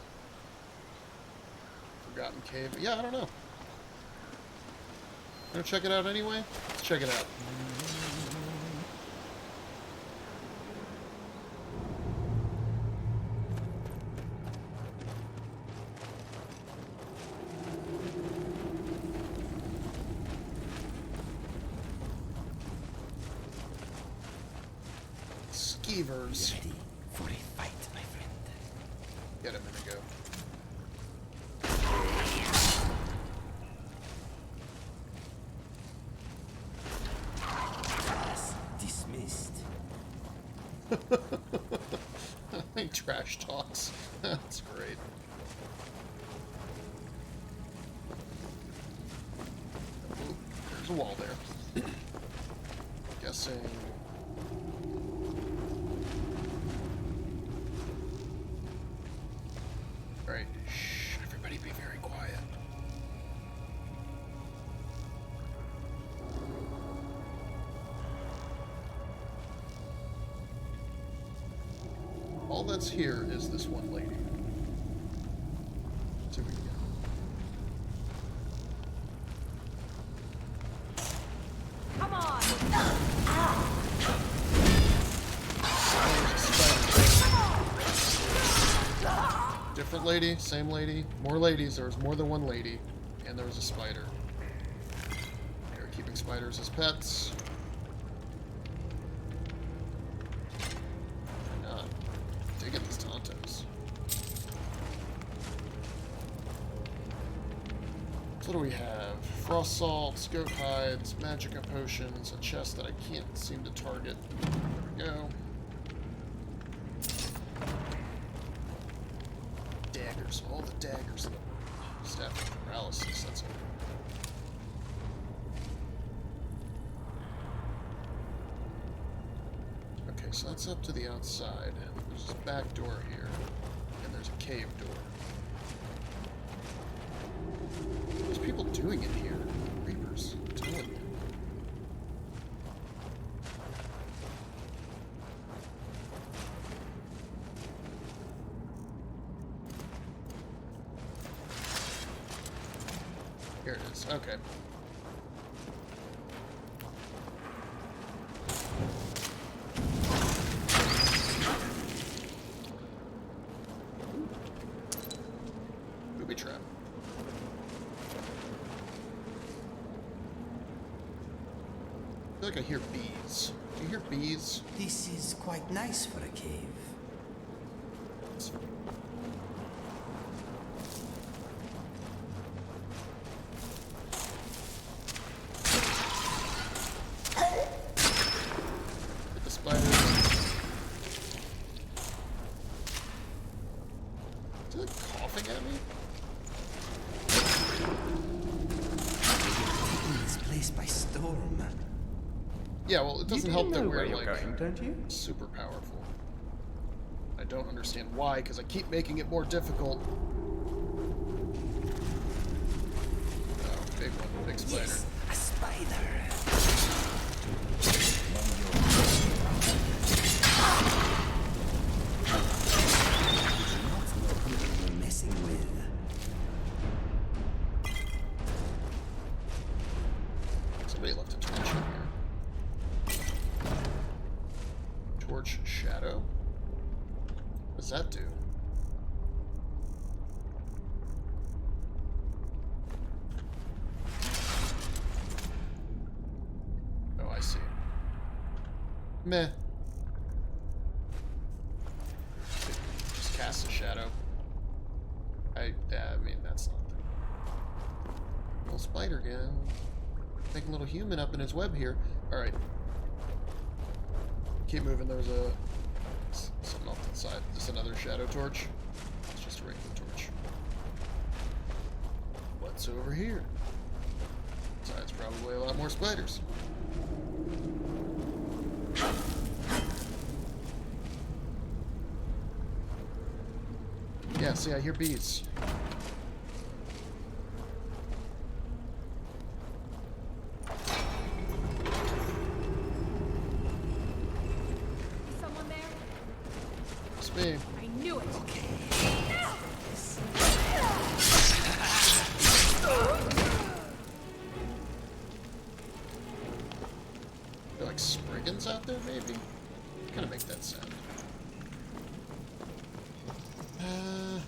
Speaker 1: Forgotten Cave. Yeah, I don't know. Gonna check it out anyway? Let's check it out. Skeevers.
Speaker 3: Ready for a fight, my friend.
Speaker 1: Get him in a go.
Speaker 3: Class dismissed.
Speaker 1: He trash talks. That's great. Ooh, there's a wall there. Guessing. Alright, shh, everybody be very quiet. All that's here is this one lady. Let's see what we can get.
Speaker 5: Come on!
Speaker 1: Different lady, same lady, more ladies. There was more than one lady, and there was a spider. They're keeping spiders as pets. Why not? Digging these Tontos. So what do we have? Frost salts, goat hides, magicka potions, a chest that I can't seem to target. There we go. Daggers, all the daggers. Staff of paralysis, that's okay. Okay, so that's up to the outside. There's this back door here, and there's a cave door. There's people doing it here. Reapers, I'm telling you. Here it is. Okay. Booby trap. I feel like I hear bees. Do you hear bees?
Speaker 3: This is quite nice for a cave.
Speaker 1: Hit the spiders. Is it like coughing at me?
Speaker 3: This place by storm.
Speaker 1: Yeah, well, it doesn't help that
Speaker 2: know
Speaker 1: we're
Speaker 2: where you're
Speaker 1: like
Speaker 2: going, don't you?
Speaker 1: super powerful. I don't understand why, because I keep making it more difficult. Oh, big one, big spider.
Speaker 3: Yes, a spider. Not know who you're messing with.
Speaker 1: Somebody left a torch in here. Torch shadow? What does that do? Oh, I see. Meh. Just cast a shadow. I mean, that's nothing. Little spider again. Making a little human up in his web here. Alright. Keep moving. There's a something off to the side. Just another shadow torch. It's just a regular torch. What's over here? Besides, probably a lot more spiders. Yeah, see, I hear bees.
Speaker 5: Someone there?
Speaker 1: It's me.
Speaker 5: I knew it.
Speaker 1: They're like spriggans out there, maybe? Kind of make that sound.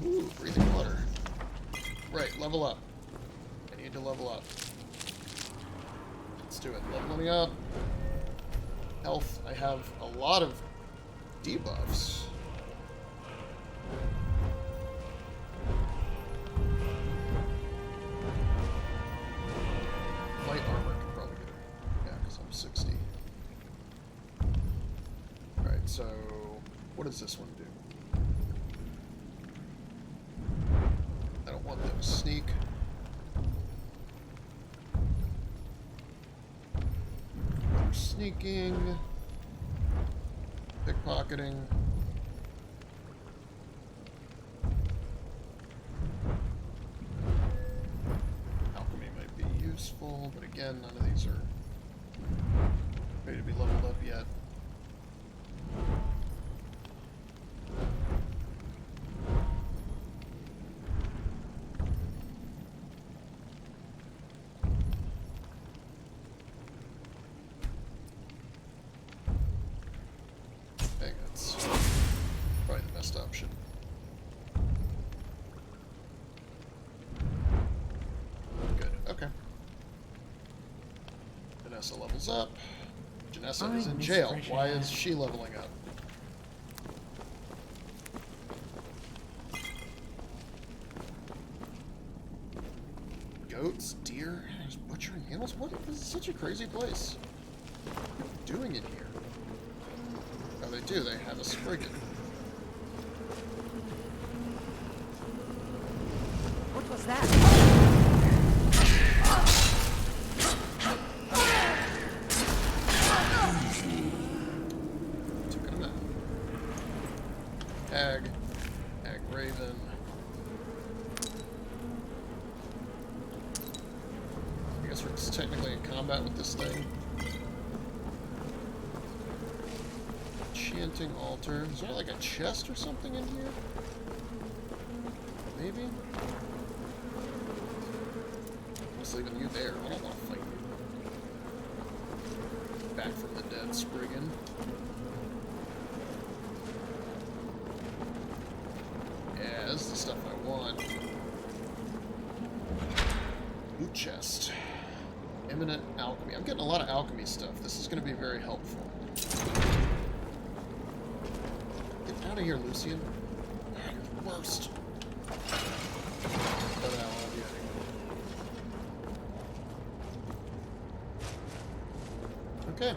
Speaker 1: Ooh, breathing water. Right, level up. I need to level up. Let's do it. Leveling up. Health. I have a lot of debuffs. Light armor could probably get it. Yeah, because I'm 60. Alright, so what does this one do? I don't want them to sneak. They're sneaking. Pickpocketing. Alchemy might be useful, but again, none of these are ready to be leveled up yet. Option. Good, okay. Janessa levels up. Janessa is in jail. Why is she leveling up? Goats, deer, just butchering animals? What? This is such a crazy place. What are you doing in here? Oh, they do. They have a spriggan.
Speaker 5: What was that?
Speaker 1: Took him out. Hag Raven. I guess we're technically in combat with this thing. Enchanting altar. Is there like a chest or something in here? Maybe? I'm just leaving you there. I don't want to fight you. Back from the dead, Spriggan. Yeah, this is the stuff I want. Loot chest. Imminent alchemy. I'm getting a lot of alchemy stuff. This is going to be very helpful. Get out of here, Lucian. You're the worst. Okay.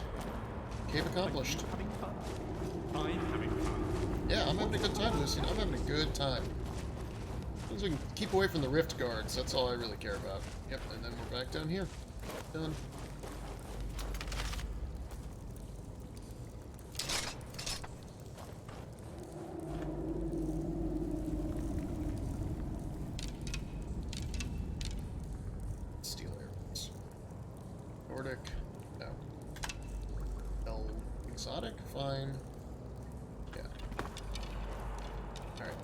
Speaker 1: Cave accomplished.
Speaker 2: Having fun? I'm having fun.
Speaker 1: Yeah, I'm having a good time, Lucian. I'm having a good time. As long as we can keep away from the rift guards, that's all I really care about. Yep, and then we're back down here. Done. Steel arrows. Nordic. No. Exotic? Fine. Yeah. Alright.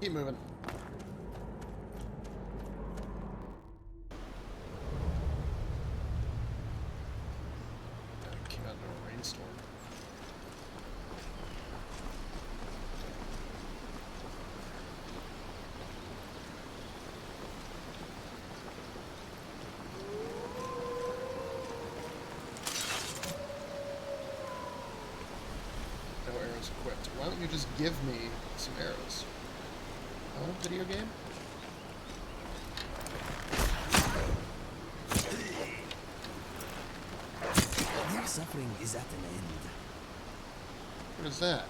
Speaker 1: Keep moving. Came out into a rainstorm. No arrows equipped. Why don't you just give me some arrows? Oh, video game?
Speaker 3: Their suffering is at an end.
Speaker 1: What is that?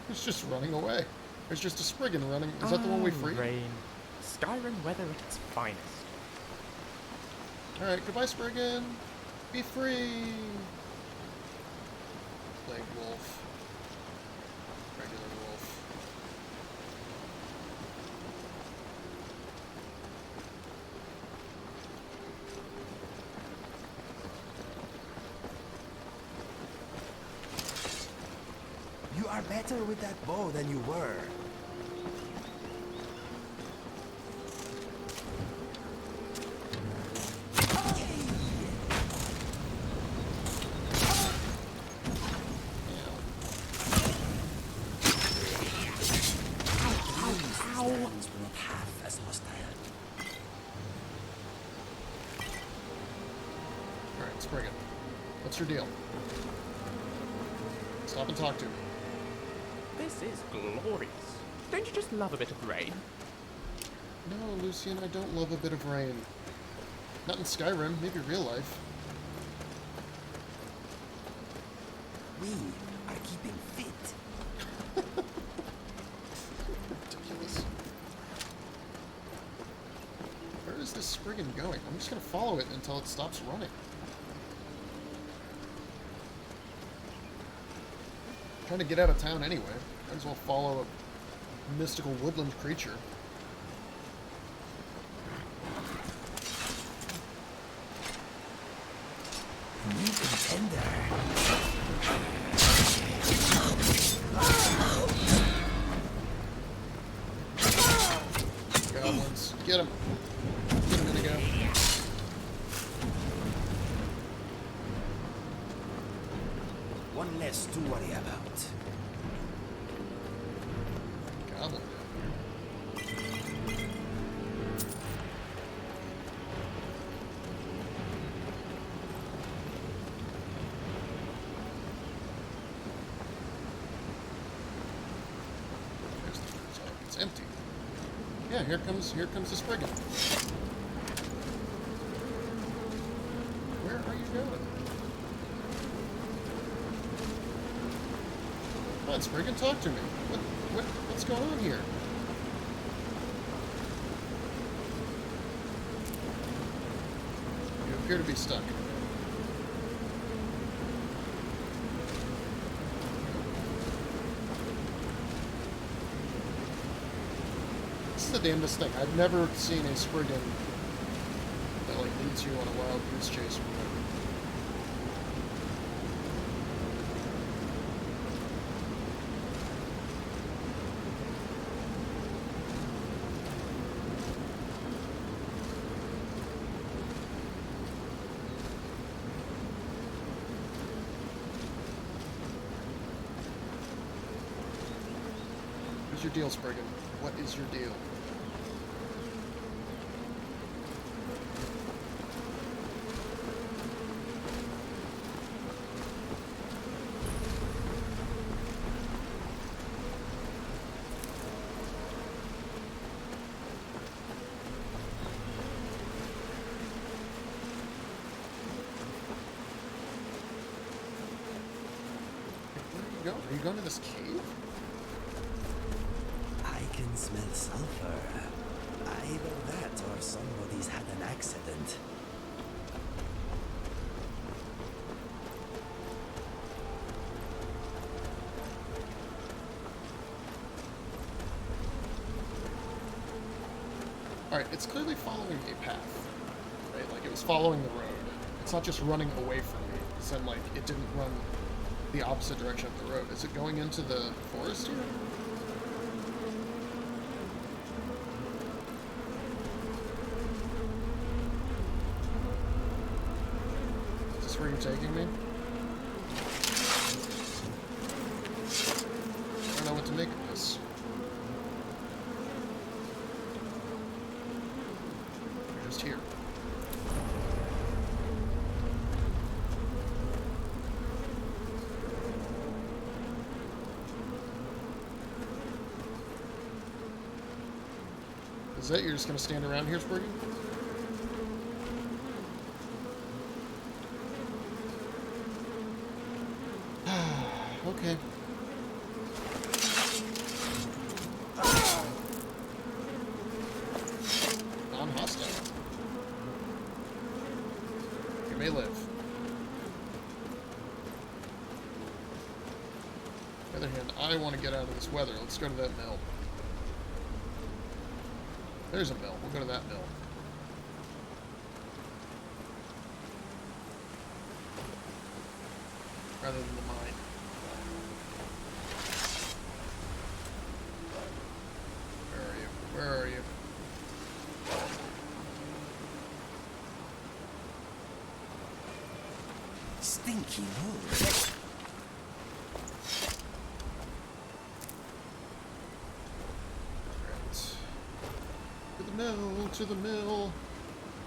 Speaker 1: It's just running away. There's just a Spriggan running. Is that the one we freed?
Speaker 2: Rain. Skyrim weather at its finest.
Speaker 1: Alright, goodbye, Spriggan. Be free. Plague wolf. Regular wolf.
Speaker 3: You are better with that bow than you were. Ow. From not half as hostile.
Speaker 1: Spriggan. What's your deal? Stop and talk to me.
Speaker 2: This is glorious. Don't you just love a bit of rain?
Speaker 1: No, Lucian, I don't love a bit of rain. Not in Skyrim, maybe real life.
Speaker 3: We are keeping fit.
Speaker 1: Ridiculous. Where is this Spriggan going? I'm just gonna follow it until it stops running. I'm trying to get out of town anyway. Might as well follow a mystical woodland creature.
Speaker 3: New contender.
Speaker 1: Goblins. Get him. Get him, Indigo.
Speaker 3: One less to worry about.
Speaker 1: Goblin. There's the first arc. It's empty. Yeah, here comes the Spriggan. Where are you going? Come on, Spriggan, talk to me. What's going on here? You appear to be stuck. This is the damnedest thing. I've never seen a Spriggan that like leads you on a wild goose chase or whatever. What's your deal, Spriggan? What is your deal? Where are you going? Are you going to this cave?
Speaker 3: I can smell sulfur. Either that or somebody's had an accident.
Speaker 1: Alright, it's clearly following a path, right? Like, it was following the road. It's not just running away from me, because then, like, it didn't run the opposite direction of the road. Is it going into the forest here? Is this where you're taking me? I don't know what to make of this. You're just here. Is that you're just gonna stand around here, Spriggan? Okay. Non-hostile. You may live. On the other hand, I want to get out of this weather. Let's go to that mill. There's a mill. We'll go to that mill. Rather than the mine. Where are you? Where are you?
Speaker 3: Stinky wood.
Speaker 1: To the mill, to the mill.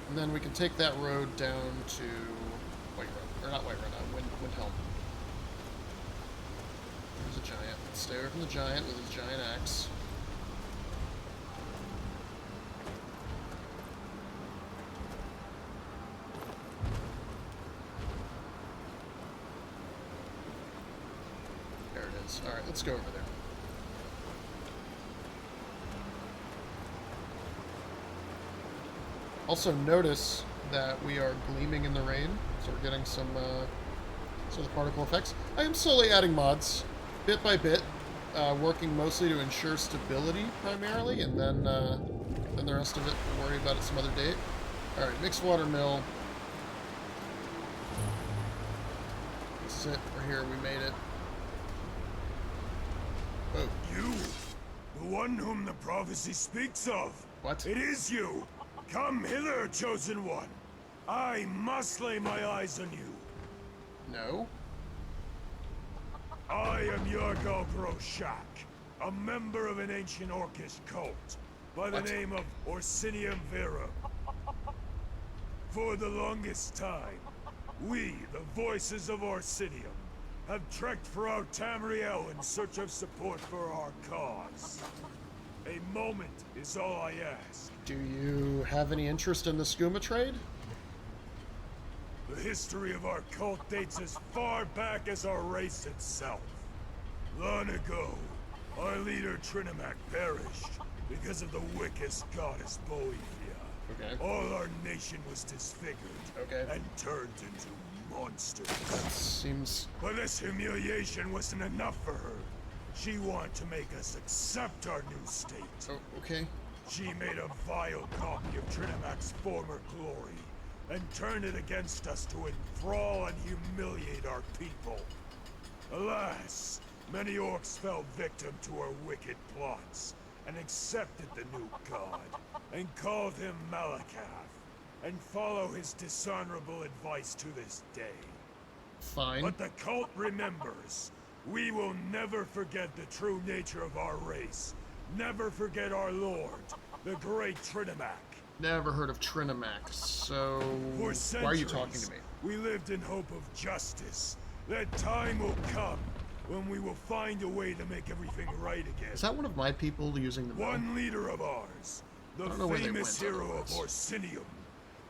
Speaker 1: And then we can take that road down to Whiterun. Or not Whiterun, Windhelm. There's a giant. Let's stay away from the giant with his giant axe. There it is. Alright, let's go over there. Also notice that we are gleaming in the rain, so we're getting some of the particle effects. I am slowly adding mods, bit by bit, working mostly to ensure stability primarily, and then the rest of it we'll worry about at some other date. Alright, mixed water mill. This is it. We're here. We made it. Whoa.
Speaker 10: You! The one whom the prophecy speaks of!
Speaker 1: What?
Speaker 10: It is you! Come hither, chosen one! I must lay my eyes on you!
Speaker 1: No?
Speaker 10: I am Yargal Rojspaer, a member of an ancient Orcish cult by the name of Orsinium Vera. For the longest time, we, the voices of Orsinium, have trekked throughout Tamriel in search of support for our cause. A moment is all I ask.
Speaker 1: Do you have any interest in the skooma trade?
Speaker 10: The history of our cult dates as far back as our race itself. Long ago, our leader Trinimac perished because of the wicked goddess Boivia.
Speaker 1: Okay.
Speaker 10: All our nation was disfigured and turned into monsters.
Speaker 1: That seems...
Speaker 10: But this humiliation wasn't enough for her. She wanted to make us accept our new state.
Speaker 1: Oh, okay.
Speaker 10: She made a vile copy of Trinimac's former glory and turned it against us to enthrall and humiliate our people. Alas, many orcs fell victim to her wicked plots and accepted the new god and called him Malakath and follow his dishonorable advice to this day.
Speaker 1: Fine.
Speaker 10: But the cult remembers. We will never forget the true nature of our race. Never forget our lord, the great Trinimac.
Speaker 1: Never heard of Trinimac, so
Speaker 10: For
Speaker 1: why are you talking to me?
Speaker 10: We lived in hope of justice. That time will come when we will find a way to make everything right again.
Speaker 1: Is that one of my people using the
Speaker 10: One leader of ours, the famous hero of Orsinium,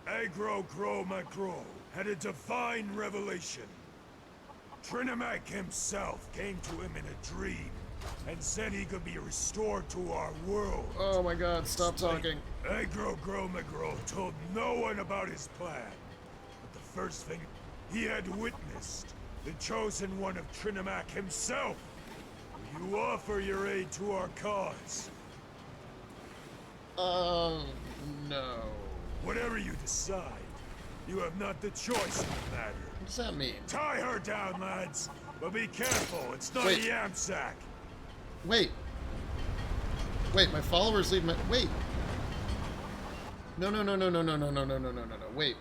Speaker 10: Agro Gro Magro, had a divine revelation. Trinimac himself came to him in a dream and said he could be restored to our world.
Speaker 1: Oh my god, stop talking.
Speaker 10: Agro Gro Magro told no one about his plan. But the first thing he had witnessed, the chosen one of Trinimac himself. Will you offer your aid to our cause?
Speaker 1: No.
Speaker 10: Whatever you decide, you have not the choice in the matter.
Speaker 1: What does that mean?
Speaker 10: Tie her down, lads. But be careful, it's not
Speaker 1: Wait.
Speaker 10: a yam sack.
Speaker 1: Wait. Wait, my followers leave my... Wait. No. Wait.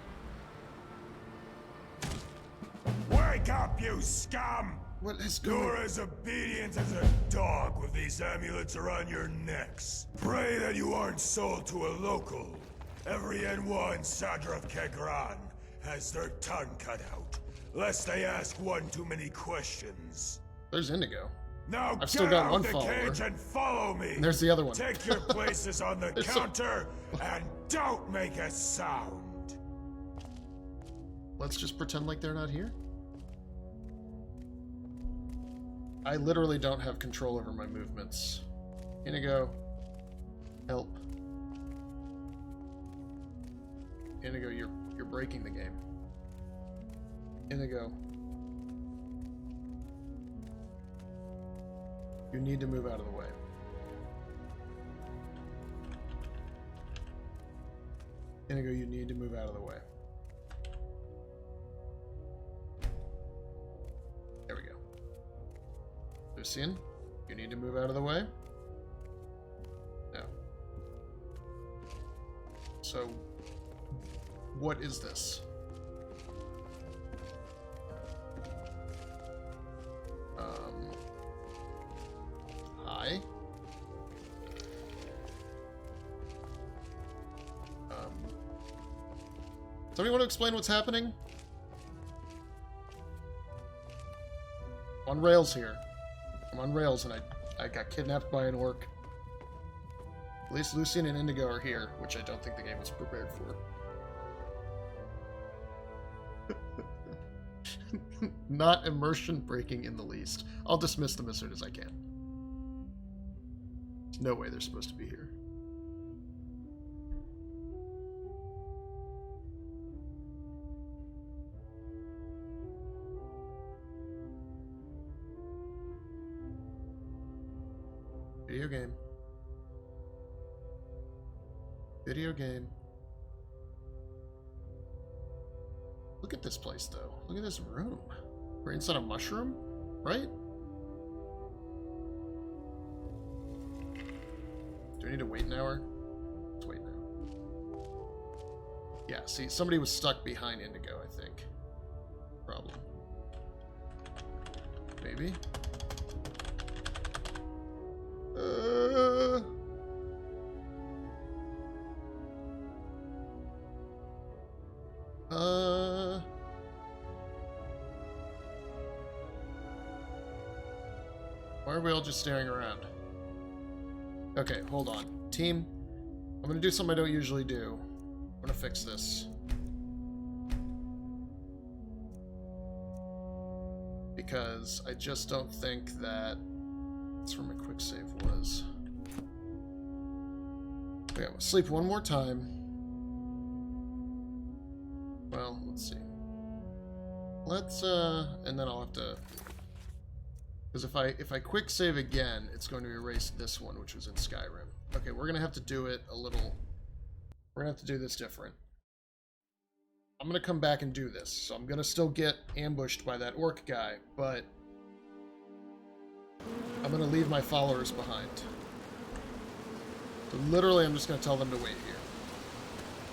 Speaker 10: Wake up, you scum!
Speaker 1: What is
Speaker 10: You're
Speaker 1: going...
Speaker 10: as obedient as a dog with these amulets around your necks. Pray that you aren't sold to a local. Every Enwa in Sadra of Kegran has their tongue cut out, lest they ask one too many questions.
Speaker 1: There's Indigo.
Speaker 10: Now
Speaker 1: I've still
Speaker 10: get
Speaker 1: got
Speaker 10: out
Speaker 1: one
Speaker 10: of the
Speaker 1: follower.
Speaker 10: cage and follow me!
Speaker 1: And there's the other one.
Speaker 10: Take your places on the
Speaker 1: There's
Speaker 10: counter and don't make a sound!
Speaker 1: Let's just pretend like they're not here. I literally don't have control over my movements. Inigo, help. Inigo, you're breaking the game. Inigo. You need to move out of the way. Inigo, you need to move out of the way. There we go. Lucian, you need to move out of the way. No. So, what is this? Hi. Somebody want to explain what's happening? on rails here. I'm on rails, and I got kidnapped by an orc. At least Lucian and Indigo are here, which I don't think the game was prepared for. Not immersion breaking in the least. I'll dismiss them as soon as I can. There's no way they're supposed to be here. Video game. Video game. Look at this place, though. Look at this room. We're inside a mushroom, right? Do we need to wait an hour? Let's wait now. Yeah, see, somebody was stuck behind Indigo, I think. Problem. Maybe? Why are we all just staring around? Okay, hold on. Team, I'm gonna do something I don't usually do. I'm gonna fix this. Because I just don't think that... That's where my quick save was. Okay, I'm gonna sleep one more time. Well, let's see. Let's, and then I'll have to... Because if I quick save again, it's going to erase this one, which was in Skyrim. Okay, we're going to have to do it a little... We're going to have to do this different. I'm going to come back and do this. So I'm going to still get ambushed by that orc guy, but... I'm going to leave my followers behind. So literally, I'm just going to tell them to wait here.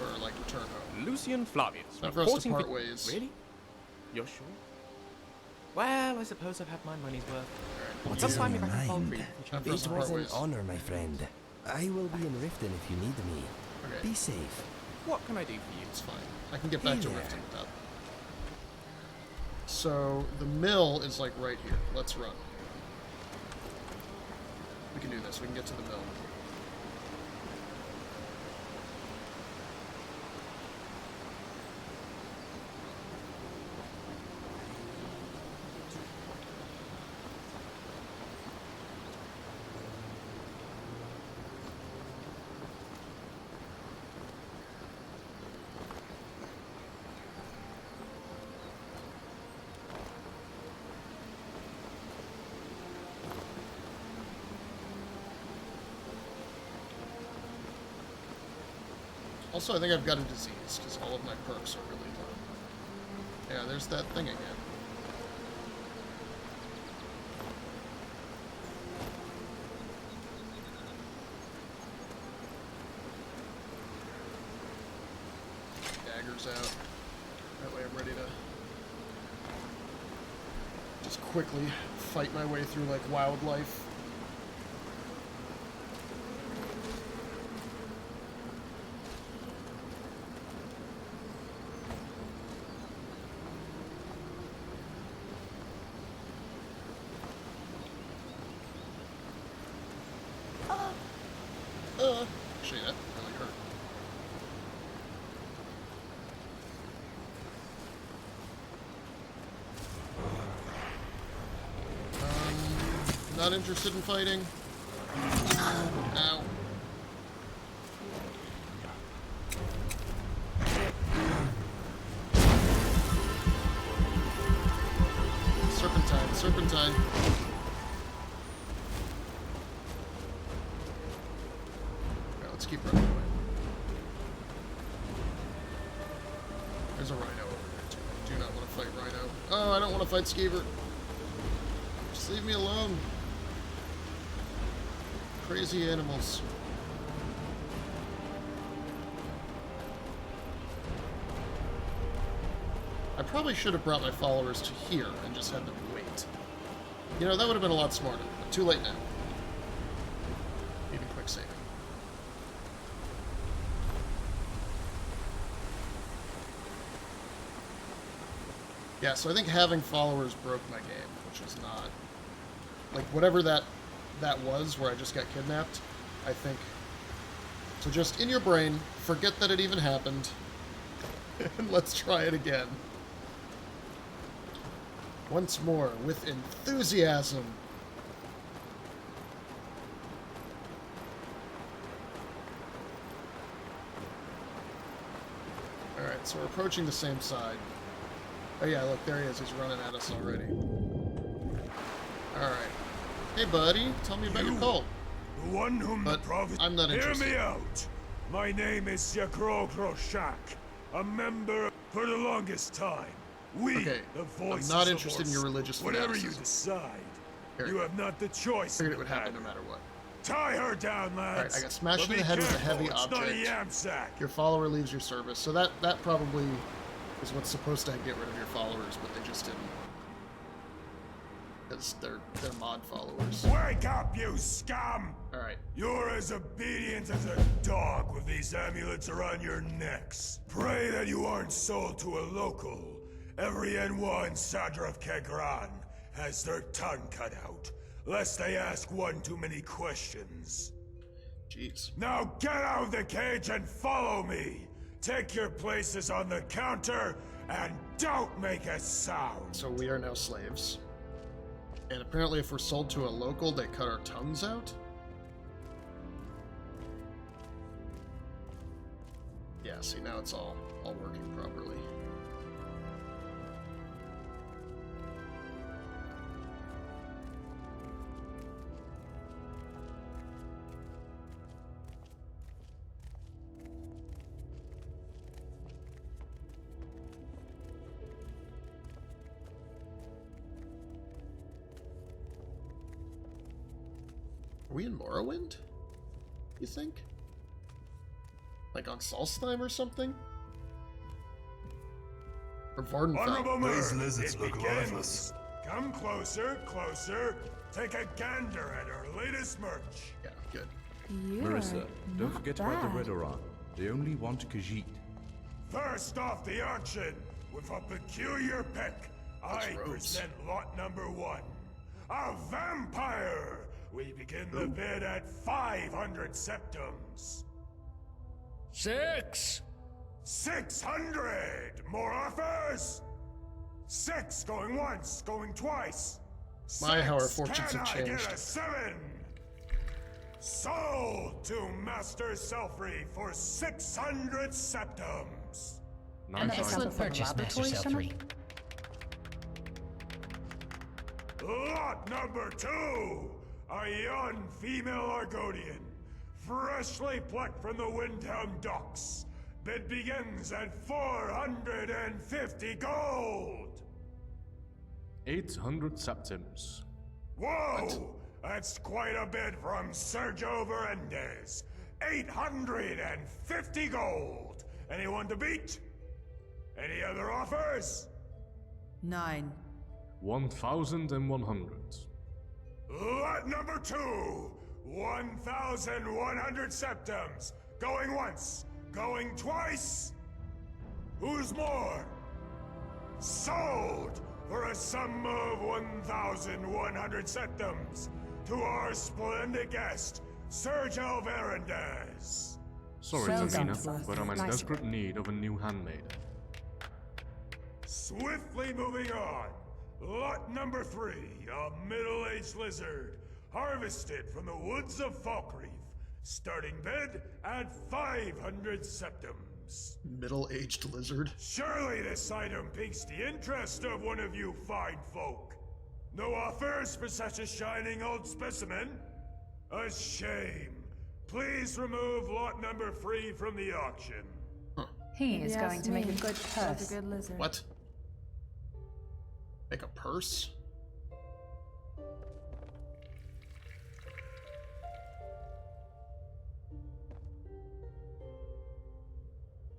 Speaker 1: Or, like, return home.
Speaker 2: Lucian Flavius.
Speaker 1: Not for us to part ways.
Speaker 2: Really? You're sure? Well, I suppose I've had my money's worth.
Speaker 3: What's
Speaker 2: Sometime
Speaker 3: on
Speaker 2: if
Speaker 3: your
Speaker 2: I can fall
Speaker 3: mind?
Speaker 2: free.
Speaker 1: Not for us
Speaker 3: It
Speaker 1: to part
Speaker 3: was an
Speaker 1: ways.
Speaker 3: honor, my friend. I will be in Riften if you need me.
Speaker 1: Okay.
Speaker 3: Be safe.
Speaker 2: What can I do for you?
Speaker 1: It's fine. I can get back
Speaker 3: Hey
Speaker 1: to
Speaker 3: there.
Speaker 1: Riften without. So the mill is like right here. Let's run. We can do this. We can get to the mill. Also, I think I've got a disease, because all of my perks are really low. Yeah, there's that thing again. Daggers out. That way I'm ready to just quickly fight my way through like wildlife. Actually, that really hurt. Not interested in fighting. Ow. Serpentine, serpentine. Let's keep running away. There's a rhino over there too. I do not want to fight rhino. Oh, I don't want to fight Skeever. Just leave me alone. Crazy animals. I probably should have brought my followers to here and just had them wait. You know, that would have been a lot smarter, but too late now. Even quick saving. Yeah, so I think having followers broke my game, which was not... Like, whatever that was, where I just got kidnapped, I think... So just in your brain, forget that it even happened, and let's try it again. Once more, with enthusiasm. Alright, so we're approaching the same side. Oh yeah, look, there he is. He's running at us already. Alright. Hey, buddy. Tell me about your cult.
Speaker 10: The one whom
Speaker 1: But
Speaker 10: the prophet...
Speaker 1: I'm not interested.
Speaker 10: Hear me out. My name is Rojspaer, a member for the longest time. We,
Speaker 1: Okay,
Speaker 10: the voices
Speaker 1: I'm not
Speaker 10: of
Speaker 1: interested in your religious
Speaker 10: whatever you
Speaker 1: fanaticism.
Speaker 10: decide,
Speaker 1: Here
Speaker 10: you
Speaker 1: you go.
Speaker 10: have not the choice.
Speaker 1: Figured it would happen no matter what.
Speaker 10: Tie her down, lads.
Speaker 1: Alright, I got smashed
Speaker 10: But
Speaker 1: in the
Speaker 10: be
Speaker 1: head with a
Speaker 10: careful,
Speaker 1: heavy
Speaker 10: it's not a
Speaker 1: object.
Speaker 10: yam sack.
Speaker 1: Your follower leaves your service. So that probably is what's supposed to get rid of your followers, but they just didn't. Because they're mod followers.
Speaker 10: Wake up, you scum!
Speaker 1: Alright.
Speaker 10: You're as obedient as a dog with these amulets around your necks. Pray that you aren't sold to a local. Every N1 Sadra of Kegran has their tongue cut out, lest they ask one too many questions.
Speaker 1: Jeez.
Speaker 10: Now get out of the cage and follow me! Take your places on the counter, and don't make a sound!
Speaker 1: So we are now slaves. And apparently if we're sold to a local, they cut our tongues out? Yeah, see, now it's all working properly. Are we in Morrowind? You think? Like on Solstheim or something? Or Vardenfell?
Speaker 10: Honorable
Speaker 11: Those
Speaker 10: Mer,
Speaker 11: lizards
Speaker 10: it
Speaker 11: look
Speaker 10: begins.
Speaker 11: lifeless.
Speaker 10: Come closer, closer. Take a gander at our latest merch.
Speaker 1: Yeah, good.
Speaker 12: Marissa, don't forget about the Redoran. They only want Khajiit.
Speaker 10: First off the auction, with a peculiar pick, I
Speaker 1: Rose.
Speaker 10: present lot number 1. A vampire! We begin the bid at 500 septums. 600! More offers? 6 going once, going twice.
Speaker 1: My, how our
Speaker 10: 6,
Speaker 1: fortunes
Speaker 10: can
Speaker 1: have
Speaker 10: I
Speaker 1: changed.
Speaker 10: get a 7? Sold to Master Selfrey for 600 septums.
Speaker 5: An excellent purchase, Master Selfrey.
Speaker 10: Lot number 2! A young female Argonian, freshly plucked from the Windhelm docks. Bid begins at 450 gold!
Speaker 13: 800 septims.
Speaker 10: Whoa! That's quite a bid from Sergio Verendes. 850 gold! Anyone to beat? Any other offers?
Speaker 14: 9.
Speaker 13: 1,100.
Speaker 10: Lot number 2! 1,100 septums! Going once! Going twice! Who's more? Sold! For a sum of 1,100 septums! To our splendid guest, Sergio Verendes!
Speaker 13: Sorry,
Speaker 14: Well
Speaker 13: Tamina,
Speaker 14: done.
Speaker 13: but I'm in
Speaker 14: Nice
Speaker 13: desperate need of a new handmaid.
Speaker 10: Swiftly moving on. Lot number 3, a middle-aged lizard, harvested from the woods of Falkreath. Starting bid at 500 septums.
Speaker 1: Middle-aged lizard?
Speaker 10: Surely this item piques the interest of one of you fine folk. No offers for such a shining old specimen? A shame. Please remove lot number 3 from the auction.
Speaker 5: He is going to make a good purse.
Speaker 1: What? Make a purse?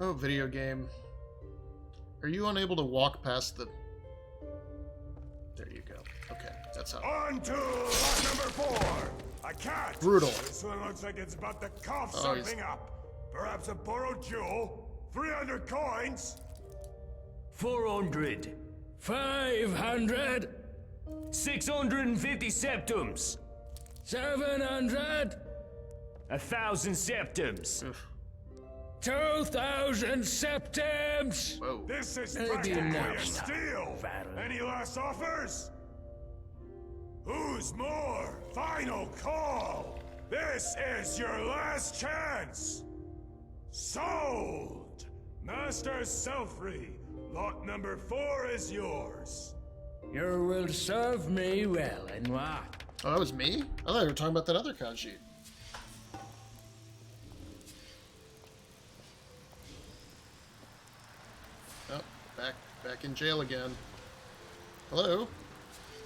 Speaker 1: Oh, video game. Are you unable to walk past the... There you go. Okay, that's how...
Speaker 10: On to lot number 4! A cat!
Speaker 1: Brutal.
Speaker 10: This one looks like it's about to cough
Speaker 1: Oh,
Speaker 10: something up. Perhaps a borrowed jewel? 300 coins?
Speaker 11: 400. 500. 650 septums. 700. 1,000 septums. 2,000 septums.
Speaker 1: Whoa.
Speaker 10: This is
Speaker 11: Maybe
Speaker 10: practically
Speaker 11: now.
Speaker 10: a steal! Any last offers? Who's more? Final call! This is your last chance! Sold! Master Selfree, lot number 4 is yours.
Speaker 11: You will serve me well, Enwa.
Speaker 1: Oh, that was me? I thought you were talking about that other Kanji. Oh, back in jail again. Hello?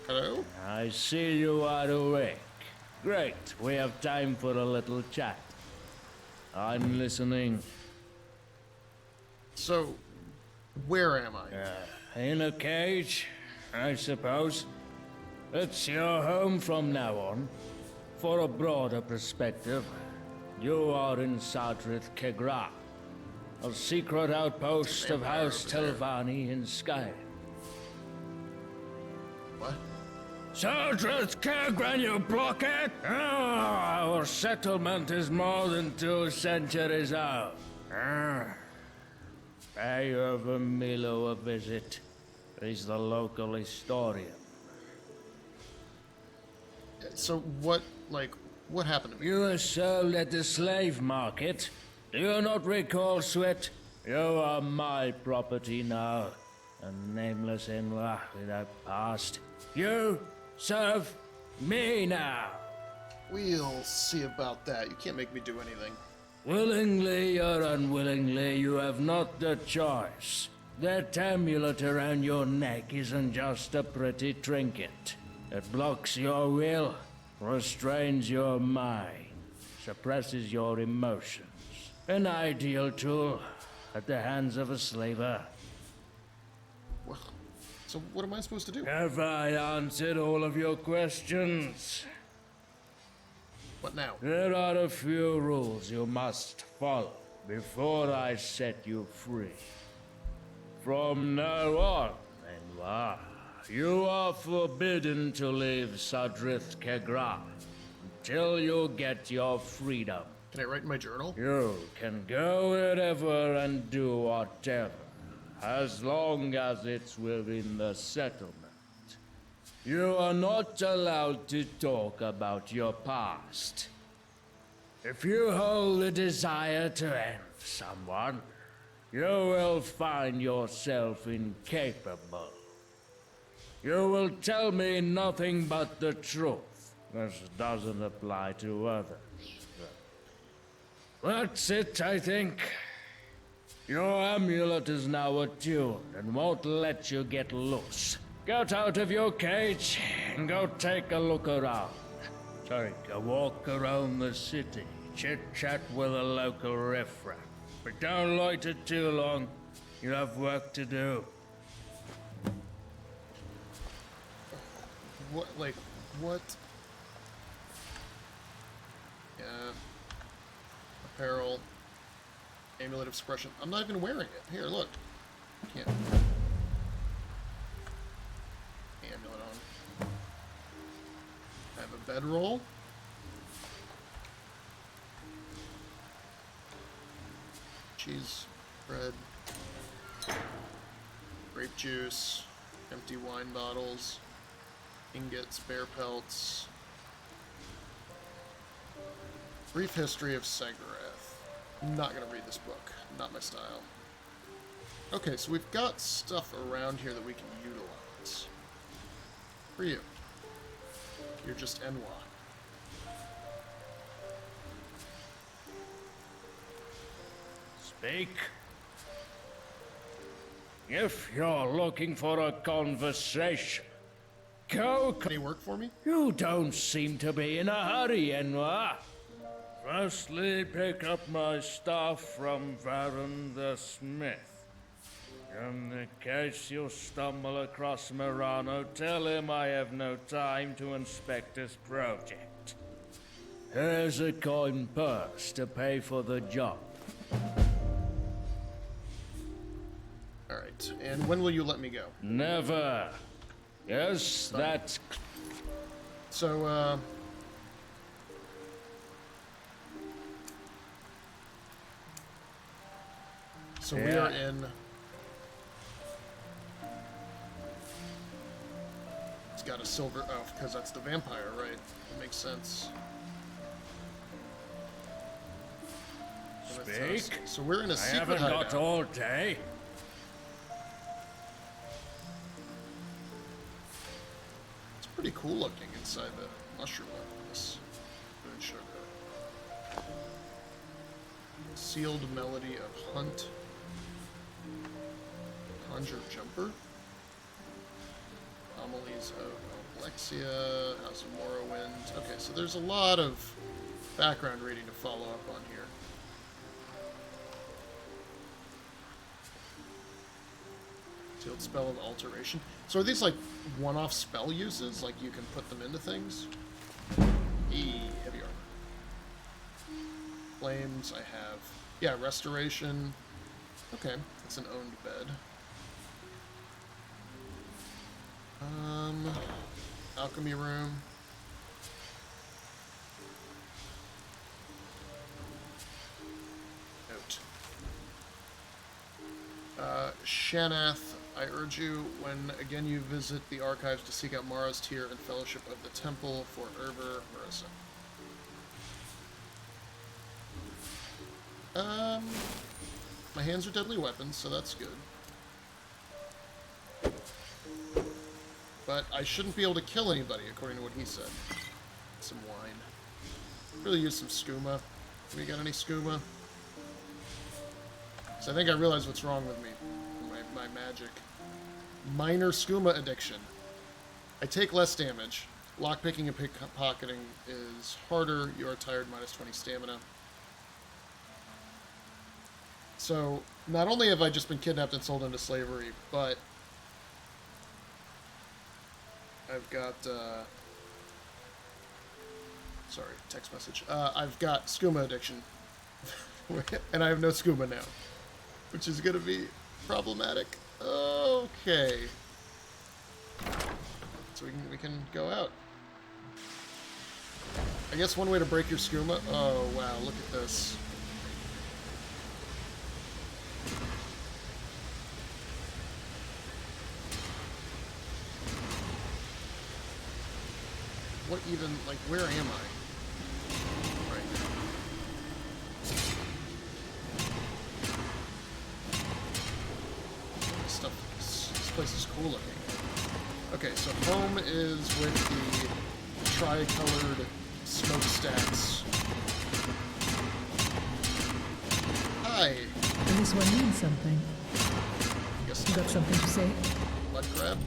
Speaker 1: Hello?
Speaker 14: I see you are awake. Great, we have time for a little chat. I'm listening.
Speaker 1: So, where am I?
Speaker 14: In a cage, I suppose. It's your home from now on. For a broader perspective, you are in Sadrith Kegra, a secret outpost of House Telvanni in Sky.
Speaker 1: What?
Speaker 14: Sadrith Kegra, you blockhead! Our settlement is more than 2 centuries out. Pay over Milo a visit. He's the local historian.
Speaker 1: So what happened to me?
Speaker 14: You were sold at the slave market. Do you not recall, Sweat? You are my property now. A nameless Enwa without past. You serve me now.
Speaker 1: We'll see about that. You can't make me do anything.
Speaker 14: Willingly or unwillingly, you have not the choice. That amulet around your neck isn't just a pretty trinket. It blocks your will, restrains your mind, suppresses your emotions. An ideal tool at the hands of a slaver.
Speaker 1: Well, so what am I supposed to do?
Speaker 14: Have I answered all of your questions?
Speaker 1: What now?
Speaker 14: There are a few rules you must follow before I set you free. From now on, Enwa, you are forbidden to leave Sadrith Kegra until you get your freedom.
Speaker 1: Can I write in my journal?
Speaker 14: You can go wherever and do whatever, as long as it's within the settlement. You are not allowed to talk about your past. If you hold the desire to end someone, you will find yourself incapable. You will tell me nothing but the truth. This doesn't apply to others. That's it, I think. Your amulet is now attuned and won't let you get loose. Get out of your cage and go take a look around. Take a walk around the city. Chit-chat with a local riffraff. But don't loiter too long. You have work to do.
Speaker 1: What? Yeah. Apparel. Amulet of suppression. I'm not even wearing it. Here, look. Can't. Amulet on. I have a bedroll. Cheese, bread, grape juice, empty wine bottles, ingots, bear pelts. Brief history of Segarath. I'm not gonna read this book. Not my style. Okay, so we've got stuff around here that we can utilize. For you. You're just Enwa.
Speaker 14: Speak. If you're looking for a conversation, go.
Speaker 1: Any work for me?
Speaker 14: You don't seem to be in a hurry, Enwa. Firstly, pick up my stuff from Varun the Smith. In the case you stumble across Murano, tell him I have no time to inspect his project. Here's a coin purse to pay for the job.
Speaker 1: Alright. Alright, and when will you let me go?
Speaker 14: Never. Yes, that's...
Speaker 1: So, we are in... It's got a silver... Oh, because that's the vampire, right? That makes sense.
Speaker 14: Speak.
Speaker 1: So we're in a
Speaker 14: I
Speaker 1: secret
Speaker 14: haven't
Speaker 1: hideout.
Speaker 14: got all day.
Speaker 1: It's pretty cool looking inside the mushroom of this moon sugar. Sealed melody of hunt. Conjure jumper. Homilies of Alexia. House of Morrowind. Okay, so there's a lot of background reading to follow up on here. Sealed spell of alteration. So are these like one-off spell uses? Like you can put them into things? Heavy armor. Flames, I have. Yeah, restoration. Okay, that's an owned bed. Alchemy room. Note. Shanath, I urge you, when again you visit the archives, to seek out Mara's Tear and Fellowship of the Temple for Urver Marissa. My hands are deadly weapons, so that's good. But I shouldn't be able to kill anybody, according to what he said. Some wine. Really use some skooma. Have we got any skooma? So I think I realize what's wrong with me. My magic. Minor skooma addiction. I take less damage. Lockpicking and pickpocketing is harder. You are tired, minus 20 stamina. So, not only have I just been kidnapped and sold into slavery, but I've got, sorry, text message. I've got skooma addiction. And I have no skooma now. Which is gonna be problematic. Okay. So we can go out. I guess one way to break your skooma... Oh, wow, look at this. What even... Like, where am I? Right now. This place is cool looking. Okay, so home is with the tri-colored smokestacks. Hi!
Speaker 15: This one means something.
Speaker 1: Guess
Speaker 15: You got something to say?
Speaker 1: Blood crab?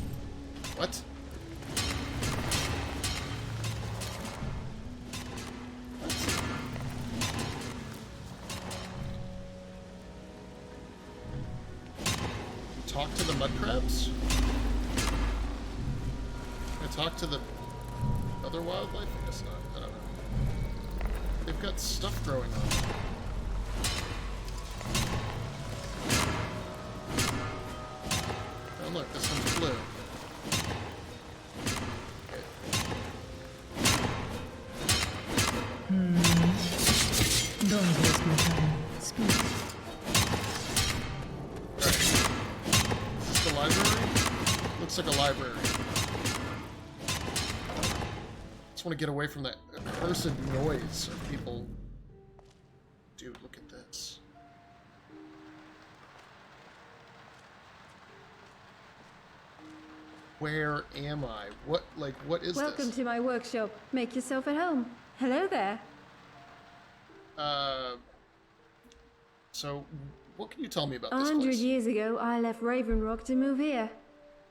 Speaker 1: What? Talk to the mud crabs? Can I talk to the other wildlife? I guess not. I don't know. They've got stuff growing on them. Oh look, this one's blue.
Speaker 15: Don't waste my time. Speak.
Speaker 1: Library? Looks like a library. Just want to get away from that accursed noise of people. Dude, look at this. Where am I? What is this?
Speaker 16: Welcome to my workshop. Make yourself at home. Hello there.
Speaker 1: So, what can you tell me about this
Speaker 16: 100
Speaker 1: place?
Speaker 16: years ago, I left Raven Rock to move here.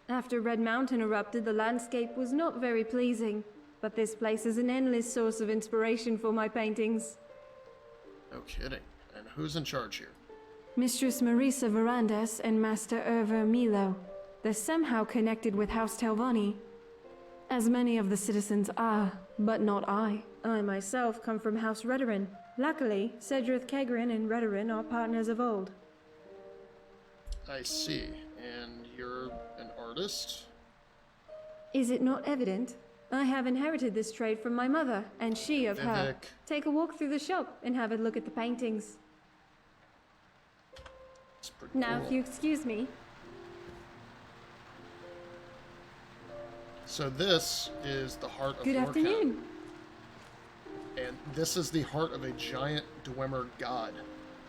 Speaker 16: After Red Mountain erupted, the landscape was not very pleasing, but this place is an endless source of inspiration for my paintings.
Speaker 1: No kidding. And who's in charge here?
Speaker 16: Mistress Marisa Verandas and Master Erver Milo. They're somehow connected with House Telvanni. As many of the citizens are, but not I. I myself come from House Redoran. Luckily, Cedrith Kegrin and Redoran are partners of old.
Speaker 1: I see. And you're an artist?
Speaker 16: Is it not evident? I have inherited this trade from my mother, and she of her.
Speaker 1: Vivek.
Speaker 16: Take a walk through the shop and have a look at the paintings.
Speaker 1: It's pretty
Speaker 16: Now,
Speaker 1: cool.
Speaker 16: if you excuse me.
Speaker 1: So this is the heart of
Speaker 16: Good
Speaker 1: Lorcan.
Speaker 16: afternoon.
Speaker 1: And this is the heart of a giant Dwemer god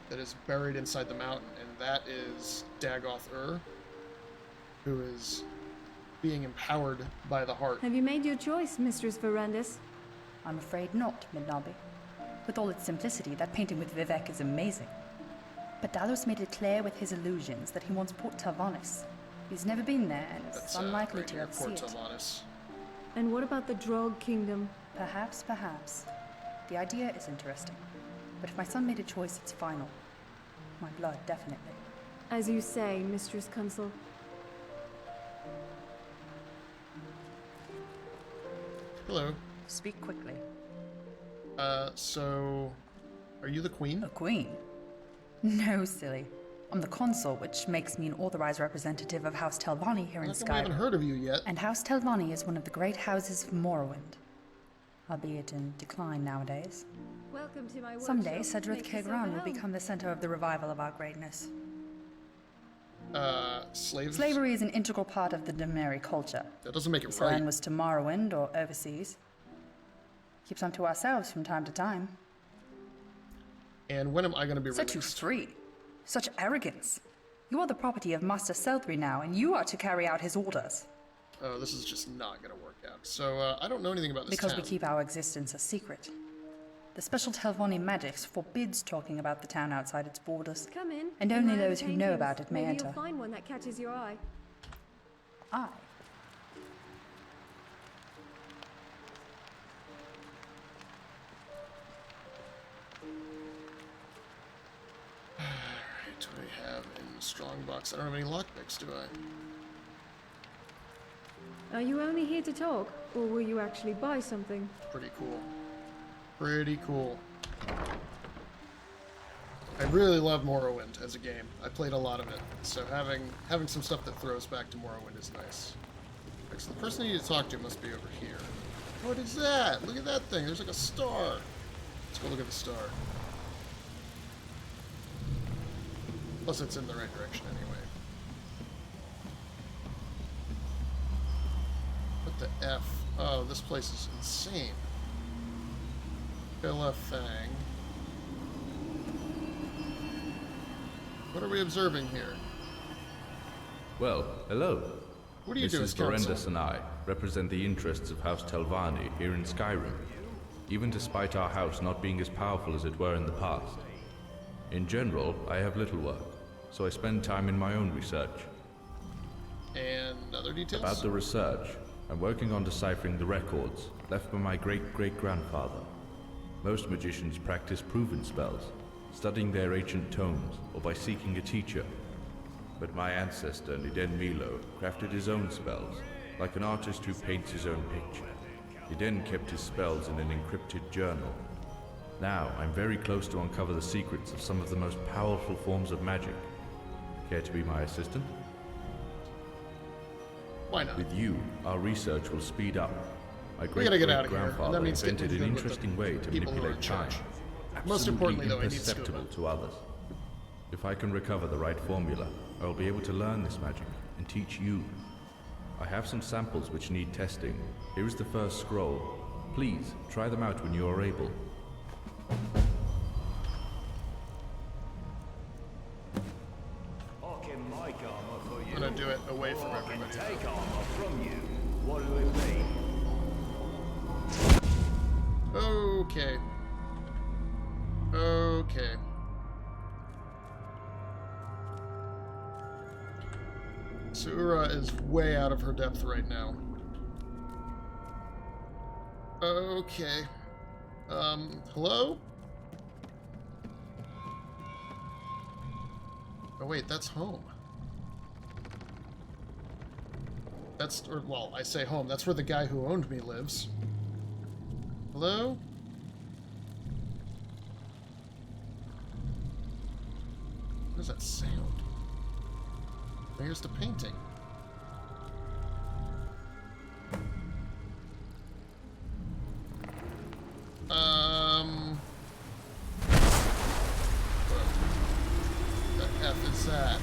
Speaker 1: that is buried inside the mountain, and that is Dagoth-Ur, who is being empowered by the heart.
Speaker 16: Have you made your choice, Mistress Verandas?
Speaker 17: I'm afraid not, Midnabi. With all its simplicity, that painting with Vivek is amazing. But Dalos made it clear with his illusions that he wants Port Talvanis. He's never been there, and it's unlikely
Speaker 1: right
Speaker 17: to
Speaker 1: near
Speaker 17: ever see
Speaker 1: Port
Speaker 17: it.
Speaker 1: Talvanis.
Speaker 16: And what about the Drog Kingdom?
Speaker 17: Perhaps. The idea is interesting. But if my son made a choice, it's final. My blood, definitely.
Speaker 16: As you say, Mistress Consul.
Speaker 1: Hello.
Speaker 17: Speak quickly.
Speaker 1: So... Are you the queen?
Speaker 17: A queen? No, silly. I'm the consul, which makes me an authorized representative of House Telvanni here in
Speaker 1: I
Speaker 17: Skyrim.
Speaker 1: haven't heard of you yet.
Speaker 17: And House Telvanni is one of the great houses of Morrowind. Albeit in decline nowadays.
Speaker 16: Welcome to my workshop.
Speaker 17: Someday, Cedrith
Speaker 16: Make yourself
Speaker 17: Kegran
Speaker 16: at
Speaker 17: will
Speaker 16: home.
Speaker 17: become the center of the revival of our greatness.
Speaker 1: Slaves?
Speaker 17: Slavery is an integral part of the Demeri culture.
Speaker 1: That doesn't make it
Speaker 17: Cern
Speaker 1: right.
Speaker 17: was to Morrowind or overseas. Keep some to ourselves from time to time.
Speaker 1: And when am I going to be
Speaker 17: So too free. Such arrogance. You are the property of Master Selthry now, and you are to carry out his orders.
Speaker 1: Oh, this is just not going to work out. So, I don't know anything about this
Speaker 17: Because
Speaker 1: town.
Speaker 17: we keep our existence a secret. The special Telvanni magics forbids talking about the town outside its borders.
Speaker 16: Come in.
Speaker 17: And only
Speaker 16: admire the
Speaker 17: those who know
Speaker 16: paintings.
Speaker 17: about it may
Speaker 16: Maybe
Speaker 17: enter.
Speaker 16: You'll find one that catches your eye.
Speaker 17: I.
Speaker 1: Alright, what do I have in the strongbox? I don't have any lockpicks, do I?
Speaker 16: Are you only here to talk, or will you actually buy something?
Speaker 1: Pretty cool. Pretty cool. I really love Morrowind as a game. I played a lot of it, so having some stuff that throws back to Morrowind is nice. Okay, so the person I need to talk to must be over here. What is that? Look at that thing. There's like a star. Let's go look at the star. Plus, it's in the right direction anyway. What the F? Oh, this place is insane. Billa Fang. What are we observing here?
Speaker 12: Well, hello.
Speaker 1: What do you do as
Speaker 12: Mrs.
Speaker 1: counsel?
Speaker 12: Verandas and I represent the interests of House Telvanni here in Skyrim, even despite our house not being as powerful as it were in the past. In general, I have little work, so I spend time in my own research.
Speaker 1: And other details?
Speaker 12: About the research, I'm working on deciphering the records left by my great-great-grandfather. Most magicians practice proven spells, studying their ancient tomes or by seeking a teacher. But my ancestor, Niden Milo, crafted his own spells, like an artist who paints his own picture. Niden kept his spells in an encrypted journal. Now, I'm very close to uncover the secrets of some of the most powerful forms of magic. Care to be my assistant?
Speaker 1: Why not?
Speaker 12: With you, our research will speed up. My
Speaker 1: We gotta get out of here, and
Speaker 12: great-great-grandfather
Speaker 1: that means getting
Speaker 12: invented an
Speaker 1: good with the
Speaker 12: interesting way to
Speaker 1: people who are in
Speaker 12: manipulate time.
Speaker 1: charge. Most importantly, though, I need
Speaker 12: imperceptible
Speaker 1: scuba.
Speaker 12: to others. If I can recover the right formula, I will be able to learn this magic and teach you. I have some samples which need testing. Here is the first scroll. Please, try them out when you are able.
Speaker 1: I'm gonna do it away from everybody.
Speaker 8: Take armor from you. What do it mean?
Speaker 1: Okay. Okay. Sura is way out of her depth right now. Okay. Hello? Oh wait, that's home. Well, I say home, that's where the guy who owned me lives. Hello? What is that sound? Here's the painting. What the F is that?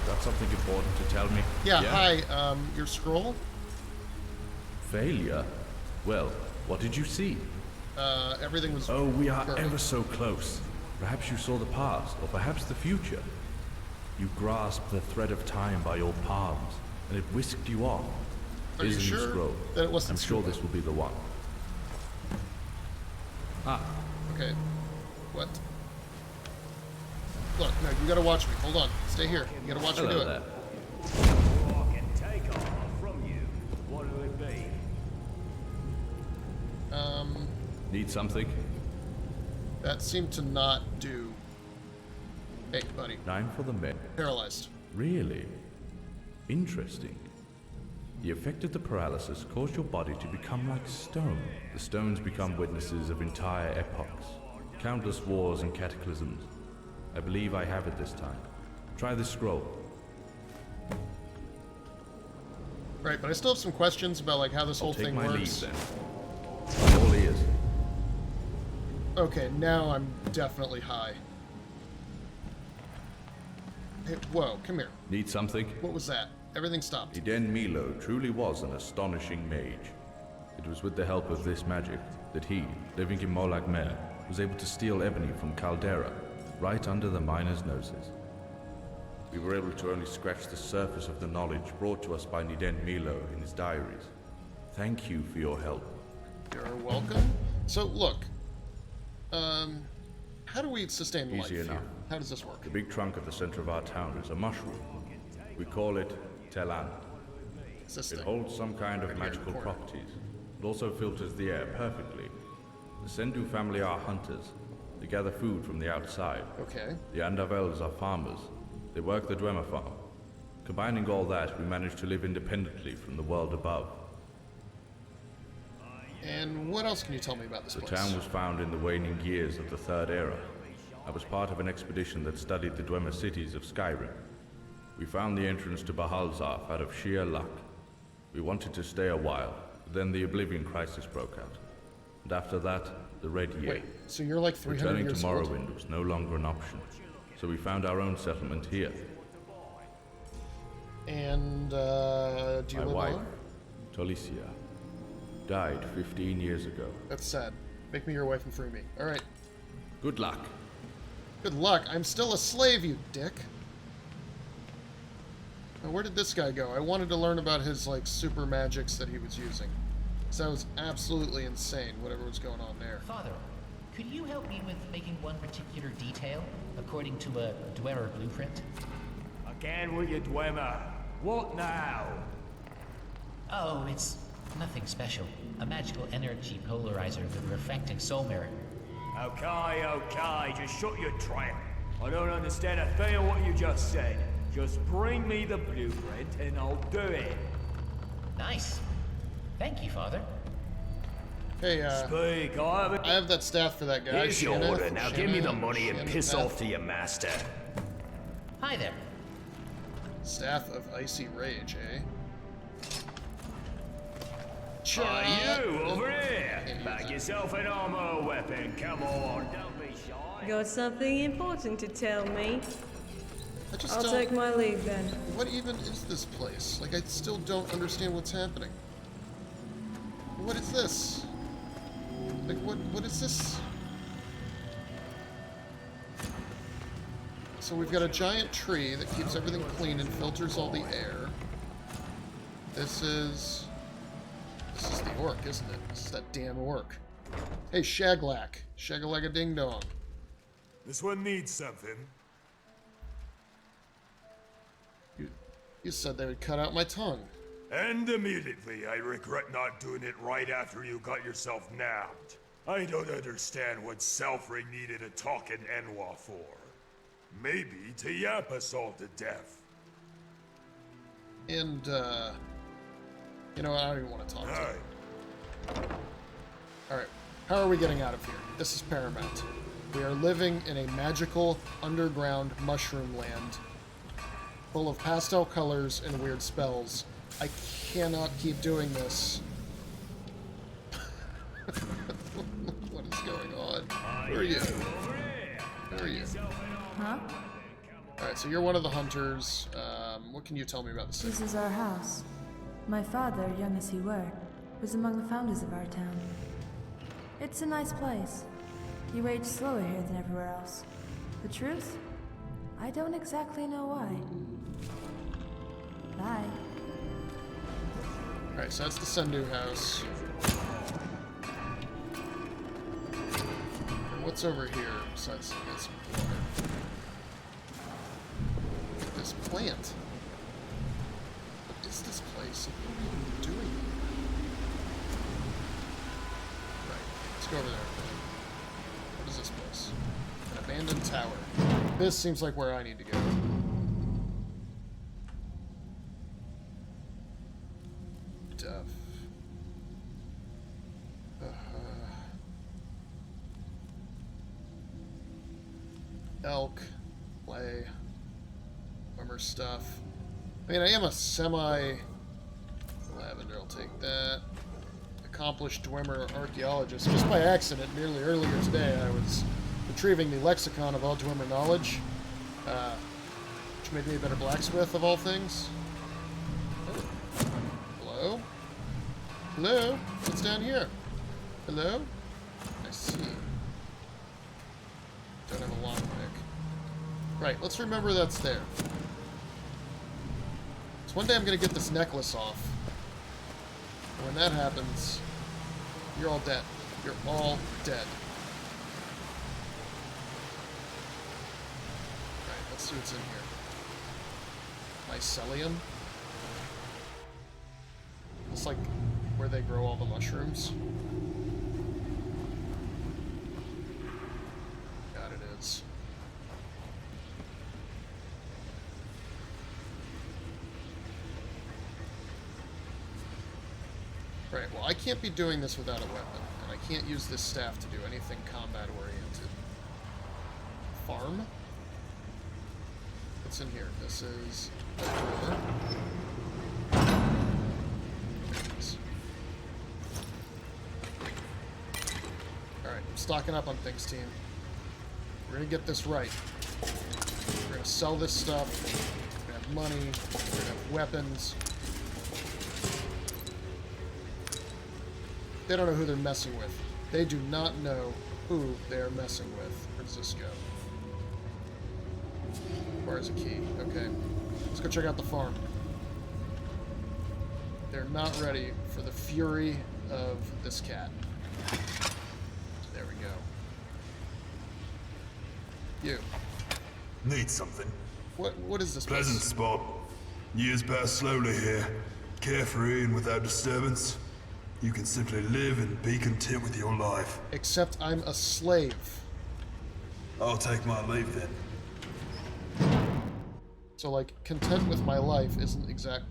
Speaker 12: Got something important to tell me?
Speaker 1: Yeah, hi, your scroll?
Speaker 12: Failure? Well, what did you see?
Speaker 1: Everything was...
Speaker 12: Oh, we are
Speaker 1: burning.
Speaker 12: ever so close. Perhaps you saw the past, or perhaps the future. You grasped the thread of time by your palms, and it whisked you off.
Speaker 1: Are you
Speaker 12: Here's a new
Speaker 1: sure
Speaker 12: scroll.
Speaker 1: that it wasn't
Speaker 12: I'm sure
Speaker 1: Scuba?
Speaker 12: this will be the one. Ah,
Speaker 1: Okay. What? Look, no, you gotta watch me. Hold on. Stay here. You gotta watch me do
Speaker 12: hello
Speaker 1: it.
Speaker 12: there.
Speaker 8: Or I can take off from you. What will it be?
Speaker 12: Need something?
Speaker 1: That seemed to not do... Hey, buddy.
Speaker 12: 9 for the men.
Speaker 1: Paralyzed.
Speaker 12: Really? Interesting. The effect of the paralysis caused your body to become like stone. The stones become witnesses of entire epochs, countless wars and cataclysms. I believe I have it this time. Try this scroll.
Speaker 1: Right, but I still have some questions about like how this whole
Speaker 12: Take
Speaker 1: thing
Speaker 12: my
Speaker 1: works.
Speaker 12: leave then. I'm all ears.
Speaker 1: Okay, now I'm definitely high. Hey, whoa, come here.
Speaker 12: Need something?
Speaker 1: What was that? Everything stopped.
Speaker 12: Iden Milo truly was an astonishing mage. It was with the help of this magic that he, living in Molag Mer, was able to steal ebony from Caldera, right under the miners' noses. We were able to only scratch the surface of the knowledge brought to us by Niden Milo in his diaries. Thank you for your help.
Speaker 1: You're welcome. So, look. How do we sustain life
Speaker 12: Easy
Speaker 1: here?
Speaker 12: enough.
Speaker 1: How does this work?
Speaker 12: The big trunk at the center of our town is a mushroom. We call it Telan. It holds some kind of magical properties. It also filters the air perfectly. The Sendu family are hunters. They gather food from the outside.
Speaker 1: Okay.
Speaker 12: The Andavels are farmers. They work the Dwemer farm. Combining all that, we manage to live independently from the world above.
Speaker 1: And what else can you tell me about this
Speaker 12: The
Speaker 1: place?
Speaker 12: town was found in the waning years of the Third Era. I was part of an expedition that studied the Dwemer cities of Skyrim. We found the entrance to Bahalzarth out of sheer luck. We wanted to stay a while, but then the Oblivion Crisis broke out. And after that, the Red Year.
Speaker 1: Wait, so you're like 300
Speaker 12: Returning to
Speaker 1: years old?
Speaker 12: Morrowind was no longer an option, so we found our own settlement here.
Speaker 1: And, do you
Speaker 12: My
Speaker 1: live
Speaker 12: wife,
Speaker 1: alone?
Speaker 12: Tolicia, died 15 years ago.
Speaker 1: That's sad. Make me your wife and free me. Alright.
Speaker 12: Good luck.
Speaker 1: Good luck. I'm still a slave, you dick. Now, where did this guy go? I wanted to learn about his, like, super magics that he was using. Because that was absolutely insane, whatever was going on there.
Speaker 18: Father, could you help me with making one particular detail, according to a Dwemer blueprint?
Speaker 8: Again with your Dwemer. What now?
Speaker 18: Oh, it's nothing special. A magical energy polarizer with a reflecting soul mirror.
Speaker 8: Okay, just shut your trap. I don't understand a thing of what you just said. Just bring me the blueprint and I'll do it.
Speaker 18: Nice. Thank you, Father.
Speaker 1: Hey,
Speaker 8: Speak, I
Speaker 1: have that staff for that guy.
Speaker 8: Here's your
Speaker 1: Shanna-
Speaker 8: order. Now give me the
Speaker 1: Shanna-
Speaker 8: money and
Speaker 1: Shanna
Speaker 8: piss
Speaker 1: staff.
Speaker 8: off to your master.
Speaker 18: Hi there.
Speaker 1: Staff of Icy Rage, eh?
Speaker 8: Are you over here? Bag yourself an armor weapon. Come on, don't be shy.
Speaker 16: Got something important to tell me.
Speaker 1: I just
Speaker 16: I'll
Speaker 1: don't-
Speaker 16: take my leave then.
Speaker 1: What even is this place? Like, I still don't understand what's happening. What is this? Like, what is this? So we've got a giant tree that keeps everything clean and filters all the air. This is the orc, isn't it? This is that damn orc. Hey, Shaglak. Shagalag-a-ding-dong.
Speaker 10: This one needs something.
Speaker 1: You said they would cut out my tongue.
Speaker 10: And immediately, I regret not doing it right after you got yourself nabbed. I don't understand what Selfring needed a talking Enwa for. Maybe to yap us all to death.
Speaker 1: And, you know what? I don't even want to talk to him. Alright. How are we getting out of here? This is paramount. We are living in a magical underground mushroom land full of pastel colors and weird spells. I cannot keep doing this. What is going on? Where are you? Where are you?
Speaker 19: Huh?
Speaker 1: Alright, so you're one of the hunters. What can you tell me about the city?
Speaker 19: This is our house. My father, young as he were, was among the founders of our town. It's a nice place. You age slower here than everywhere else. The truth? I don't exactly know why. Bye.
Speaker 1: Alright, so that's the Sendu house. And what's over here besides some water? This plant. What is this place? What are we even doing? Right, let's go over there. What is this place? An abandoned tower. This seems like where I need to go. Duff. Elk. Play. Armor stuff. I mean, I am a semi-lavender. I'll take that. Accomplished Dwemer archaeologist. Just by accident, nearly earlier today, I was retrieving the lexicon of all Dwemer knowledge, which made me a better blacksmith, of all things. Oh. Hello? Hello? What's down here? Hello? I see. Don't have a long pick. Right, let's remember that's there. So one day I'm going to get this necklace off. And when that happens, you're all dead. You're all dead. Right, let's see what's in here. Mycelium? It's like where they grow all the mushrooms. God, it is. Right, well, I can't be doing this without a weapon, and I can't use this staff to do anything combat-oriented. Farm? What's in here? This is a door. Alright, I'm stocking up on things, team. We're gonna get this right. We're gonna sell this stuff. We're gonna have money. We're gonna have weapons. They don't know who they're messing with. They do not know who they're messing with. Where does this go? Where's a key? Okay. Let's go check out the farm. They're not ready for the fury of this cat. There we go. You.
Speaker 10: Need something?
Speaker 1: What is this place?
Speaker 10: Pleasant spot. Years pass slowly here. Carefree and without disturbance. You can simply live and be content with your life.
Speaker 1: Except I'm a slave.
Speaker 10: I'll take my leave then.
Speaker 1: So, like, content with my life isn't exact.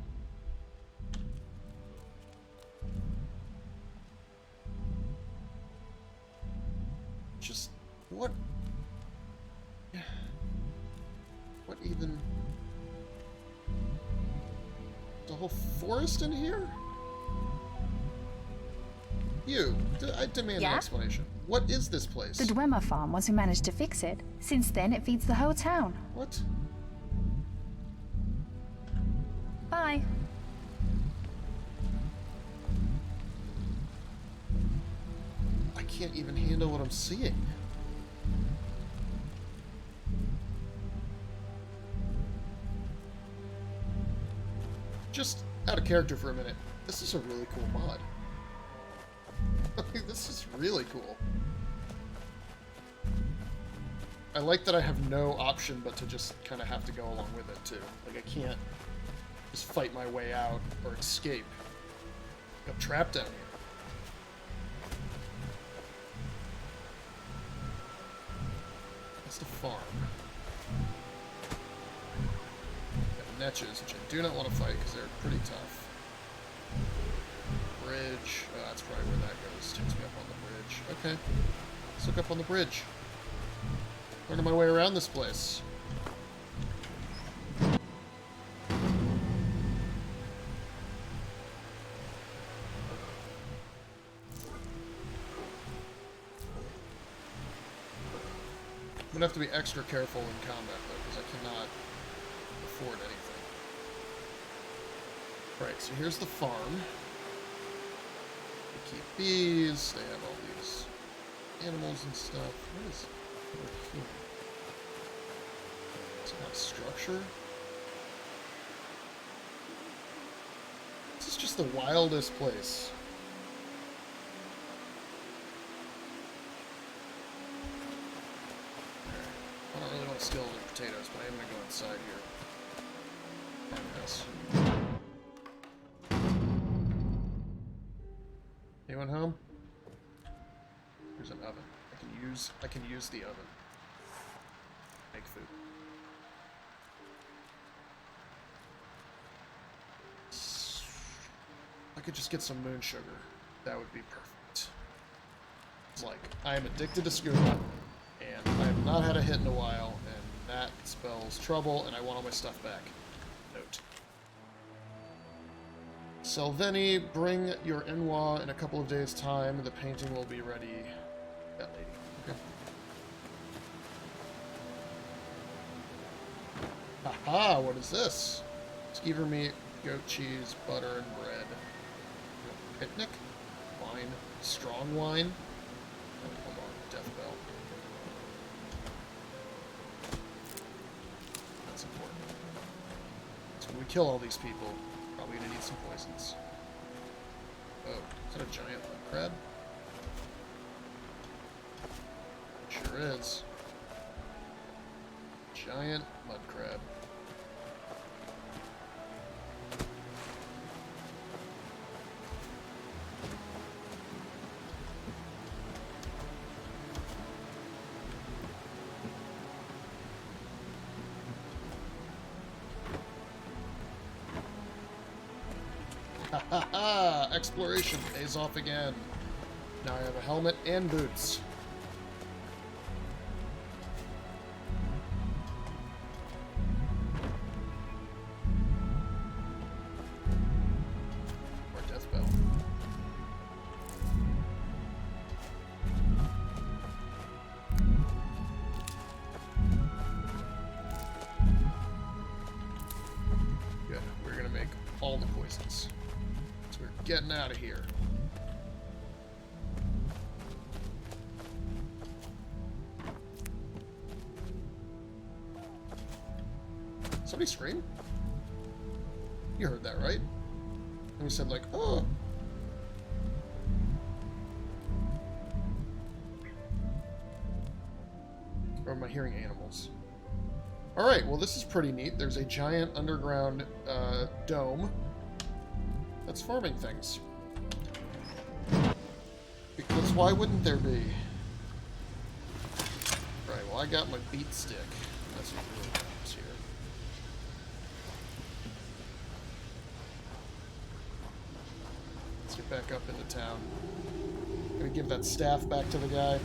Speaker 1: Just, what? What even? The whole forest in here? You, I demand an explanation. What is this place?
Speaker 17: The Dwemer farm was who managed to fix it. Since then, it feeds the whole town.
Speaker 1: What?
Speaker 17: Bye.
Speaker 1: I can't even handle what I'm seeing. Just out of character for a minute. This is a really cool mod. This is really cool. I like that I have no option but to just kind of have to go along with it, too. Like, I can't just fight my way out or escape. I'm trapped down here. That's the farm. Got Netches, which I do not want to fight because they're pretty tough. Bridge. Oh, that's probably where that goes. Takes me up on the bridge. Okay. Let's look up on the bridge. Learning my way around this place. I'm gonna have to be extra careful in combat though, because I cannot afford anything. Right, so here's the farm. They keep bees, they have all these animals and stuff. What is over here? Is it not structure? This is just the wildest place. I don't really want to steal any potatoes, but I am going to go inside here. And this. Anyone home? There's an oven. I can use the oven. Make food. I could just get some moon sugar. That would be perfect. It's like, I am addicted to scuba, and I have not had a hit in a while, and that spells trouble, and I want all my stuff back. Note. Selveni, bring your Enwa in a couple of days' time. The painting will be ready. That lady. Okay. Haha, what is this? Skeever meat, goat cheese, butter, and bread. Picnic? Wine. Strong wine? Oh, hold on. Death bell. That's important. So when we kill all these people, probably gonna need some poisons. Oh, is that a giant mud crab? Sure is. Giant mud crab. Haha! Exploration pays off again. Now I have a helmet and boots. Or death bell. Good. We're gonna make all the poisons. So we're getting out of here. Somebody scream? You heard that, right? And we said like, oh. Or am I hearing animals? Alright, well this is pretty neat. There's a giant underground dome that's farming things. Because why wouldn't there be? Right, well I got my beat stick. That's what really matters here. Let's get back up into town. Gonna give that staff back to the guy.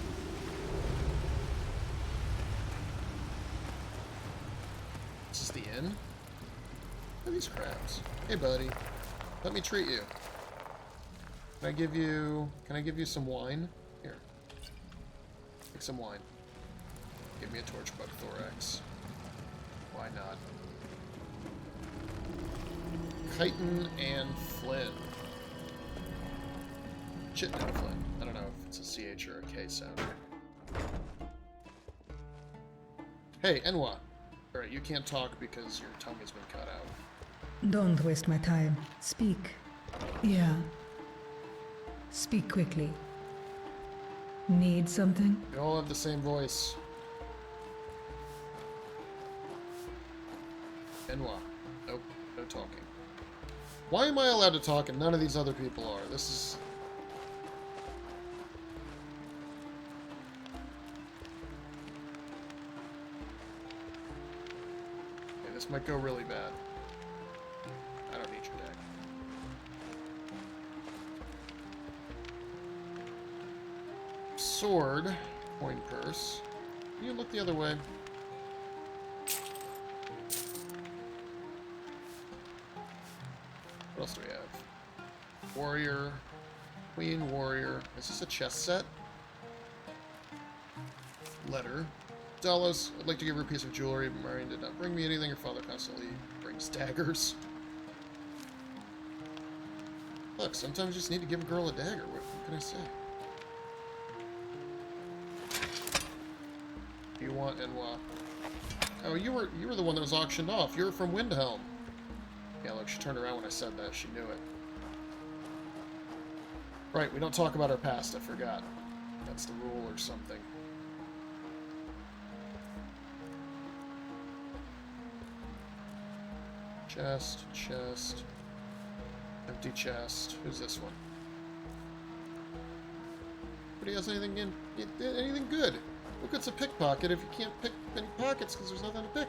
Speaker 1: This is the inn? Look at these crabs. Hey buddy. Let me treat you. Can I give you some wine? Here. Take some wine. Give me a torchbug thorax. Why not? Chitin and Flynn. Chitin and Flynn. I don't know if it's a CH or a K sound. Hey, Enwa. Alright, you can't talk because your tongue has been cut out.
Speaker 15: Don't waste my time. Speak. Yeah. Speak quickly. Need something?
Speaker 1: We all have the same voice. Enwa. Nope, no talking. Why am I allowed to talk and none of these other people are? This is... Okay, this might go really bad. I don't need your deck. Sword. Coin purse. You look the other way. What else do we have? Warrior. Queen, warrior. Is this a chess set? Letter. Delos, I'd like to give her a piece of jewelry, but Marion did not bring me anything. Her father constantly brings daggers. Look, sometimes you just need to give a girl a dagger. What can I say? You want Enwa? Oh, you were the one that was auctioned off. You were from Windhelm. Yeah, look, she turned around when I said that. She knew it. Right, we don't talk about our past. I forgot. That's the rule or something. Chest, chest. Empty chest. Who's this one? Nobody has anything anything good. Look, it's a pickpocket if you can't pick any pockets because there's nothing to pick.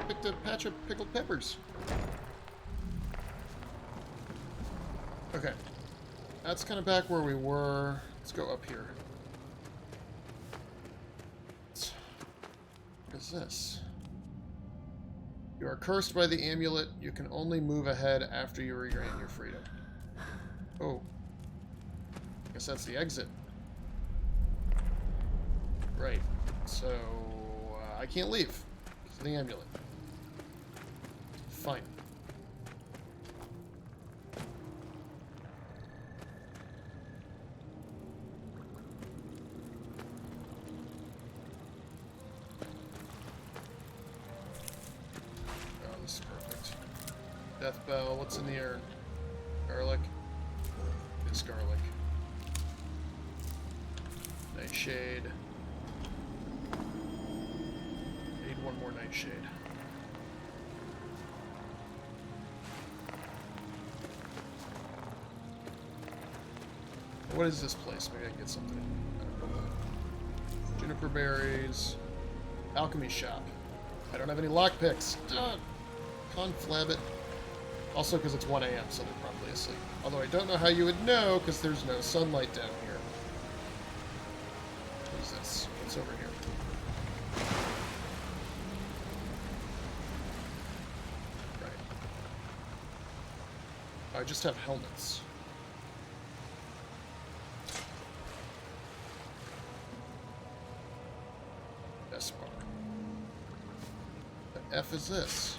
Speaker 1: Picked a patch of pickled peppers. Okay. That's kind of back where we were. Let's go up here. What is this? You are cursed by the amulet. You can only move ahead after you regain your freedom. Oh. Guess that's the exit. Right. So, I can't leave. Because of the amulet. Fine. Oh, this is perfect. Death bell. What's in the air? Garlic? It's garlic. Nightshade. Need one more nightshade. What is this place? Maybe I can get something. Juniper berries. Alchemy shop. I don't have any lockpicks. Conflab it. Also because it's 1 a.m., so they're probably asleep. Although I don't know how you would know because there's no sunlight down here. What is this? What's over here? Right. I just have helmets. S-mark. The F is this.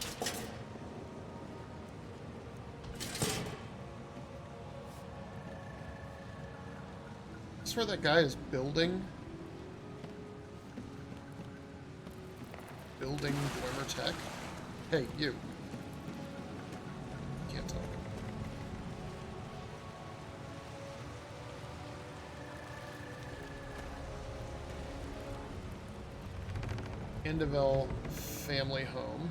Speaker 1: Is this where that guy is building? Building Glimmer Tech? Hey, you. Can't talk. Indeville family home.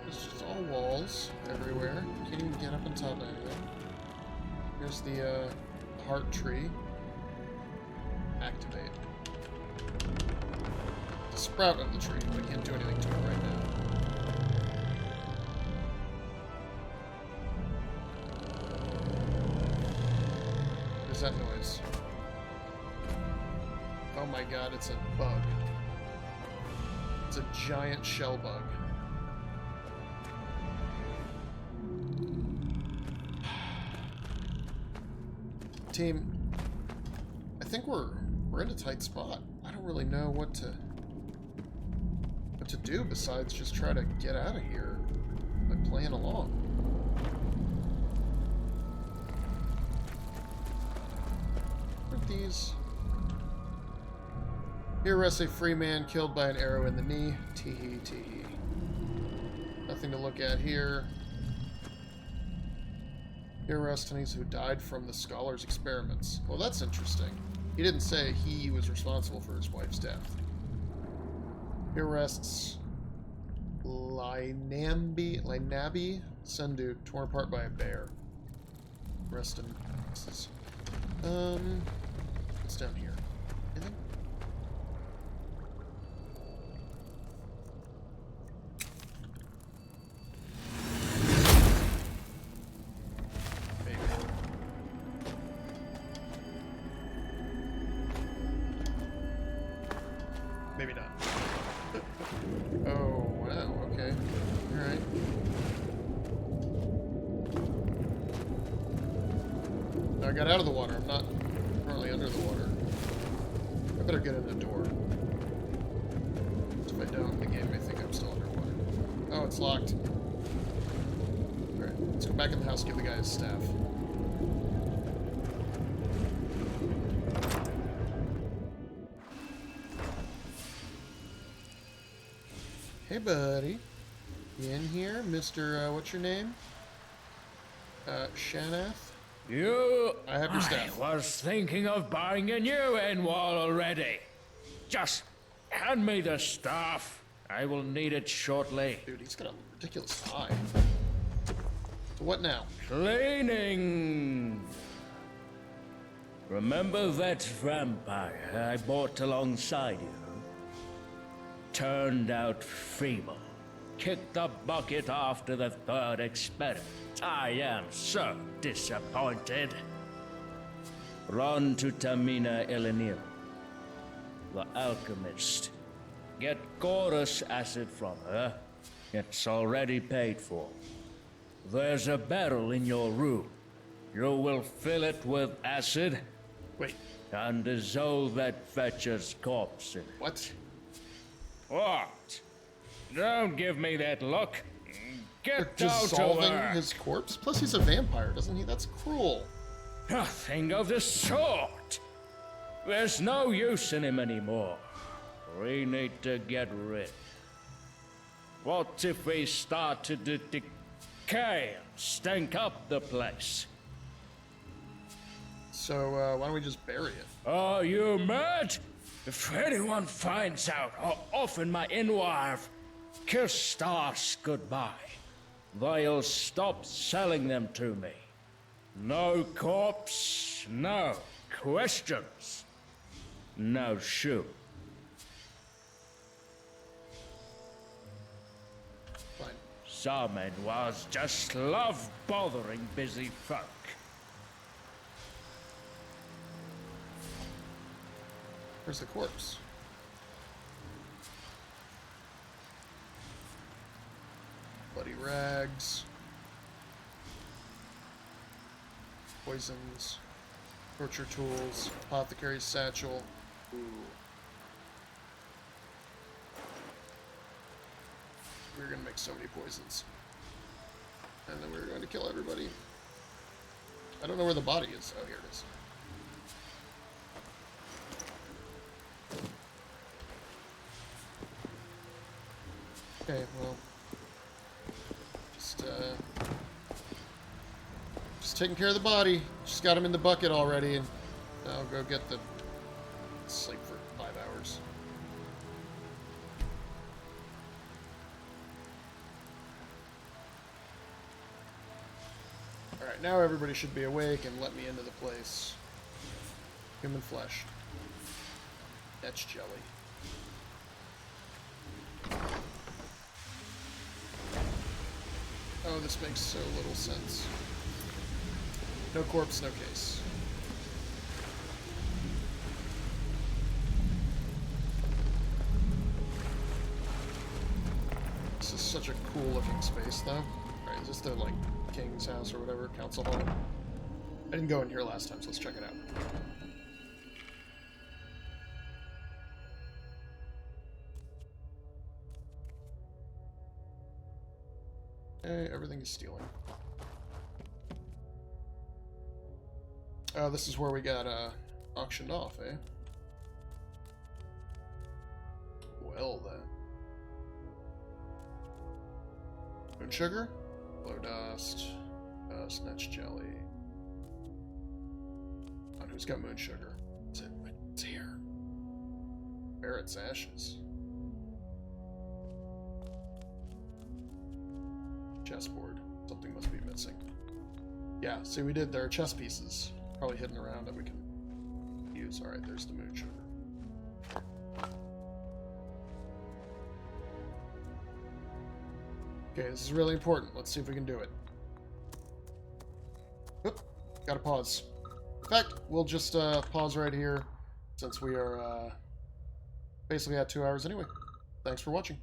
Speaker 1: It's just all walls everywhere. Can't even get up on top of anything. Here's the heart tree. Activate. The sprout on the tree, but I can't do anything to it right now. That noise? Oh my god, it's a bug. It's a giant shell bug. Team, I think we're in a tight spot. I don't really know what to do besides just try to get out of here by playing along. These. Here rests a free man killed by an arrow in the knee. Teehee, teehee. Nothing to look at here. Here rests Denise who died from the scholar's experiments. Well, that's interesting. He didn't say he was responsible for his wife's death. Here rests Linabi Sendu, torn apart by a bear. Rest in pieces. What's down here? Anything? Oh, wow, okay. Alright. I got out of the water. I'm not currently under the water. I better get in the door. If I don't, the game may think I'm still underwater. Oh, it's locked. Alright, let's go back in the house, give the guy his staff. Hey, buddy. You in here, Mr. What's your name? Shanath? I have your staff.
Speaker 14: I was thinking of buying a new end wall already. Just hand me the staff. I will need it shortly.
Speaker 1: Dude, he's got a ridiculous eye. So what now?
Speaker 14: Cleaning. Remember that vampire I brought alongside you? Turned out feeble. Kicked the bucket after the third experiment. I am so disappointed. Run to Tamina Elenir, the alchemist. Get chorus acid from her. It's already paid for. There's a barrel in your room. You will fill it with acid.
Speaker 1: Wait.
Speaker 14: And dissolve that fetcher's corpse in it.
Speaker 1: What?
Speaker 14: What? Don't give me that look. Get out of
Speaker 1: Dissolving
Speaker 14: her.
Speaker 1: his corpse? Plus he's a vampire, doesn't he? That's cruel.
Speaker 14: Nothing of the sort. There's no use in him anymore. We need to get rid. What if we started to decay and stink up the place?
Speaker 1: So, why don't we just bury it?
Speaker 14: Are you mad? If anyone finds out how often my in-wife kiss stars goodbye, they'll stop selling them to me. No corpse, no questions, no shoe.
Speaker 1: Fine.
Speaker 14: Some in-was just love bothering busy folk.
Speaker 1: Where's the corpse? Bloody rags. Poisons. Torture tools. Apothecary's satchel. Ooh. We're gonna make so many poisons. And then we're going to kill everybody. I don't know where the body is. Oh, here it is. Okay, well, just taking care of the body. Just got him in the bucket already, and I'll go get the sleep for 5 hours. All right, now everybody should be awake and let me into the place. Human flesh. That's jelly. Oh, this makes so little sense. No corpse, no case. This is such a cool looking space, though. Alright, is this the, like, king's house or whatever? Council hall? I didn't go in here last time, so let's check it out. Okay, everything is stealing. Oh, this is where we got auctioned off, eh? Well then. Moon sugar? Glow dust. Snatch jelly. Oh, who's got moon sugar? It's here. Barrett's ashes. Chessboard. Something must be missing. Yeah, see, we did. There are chess pieces probably hidden around that we can use. Alright, there's the moon sugar. Okay, this is really important. Let's see if we can do it. Oop, gotta pause. In fact, we'll just pause right here since we are basically at 2 hours anyway. Thanks for watching.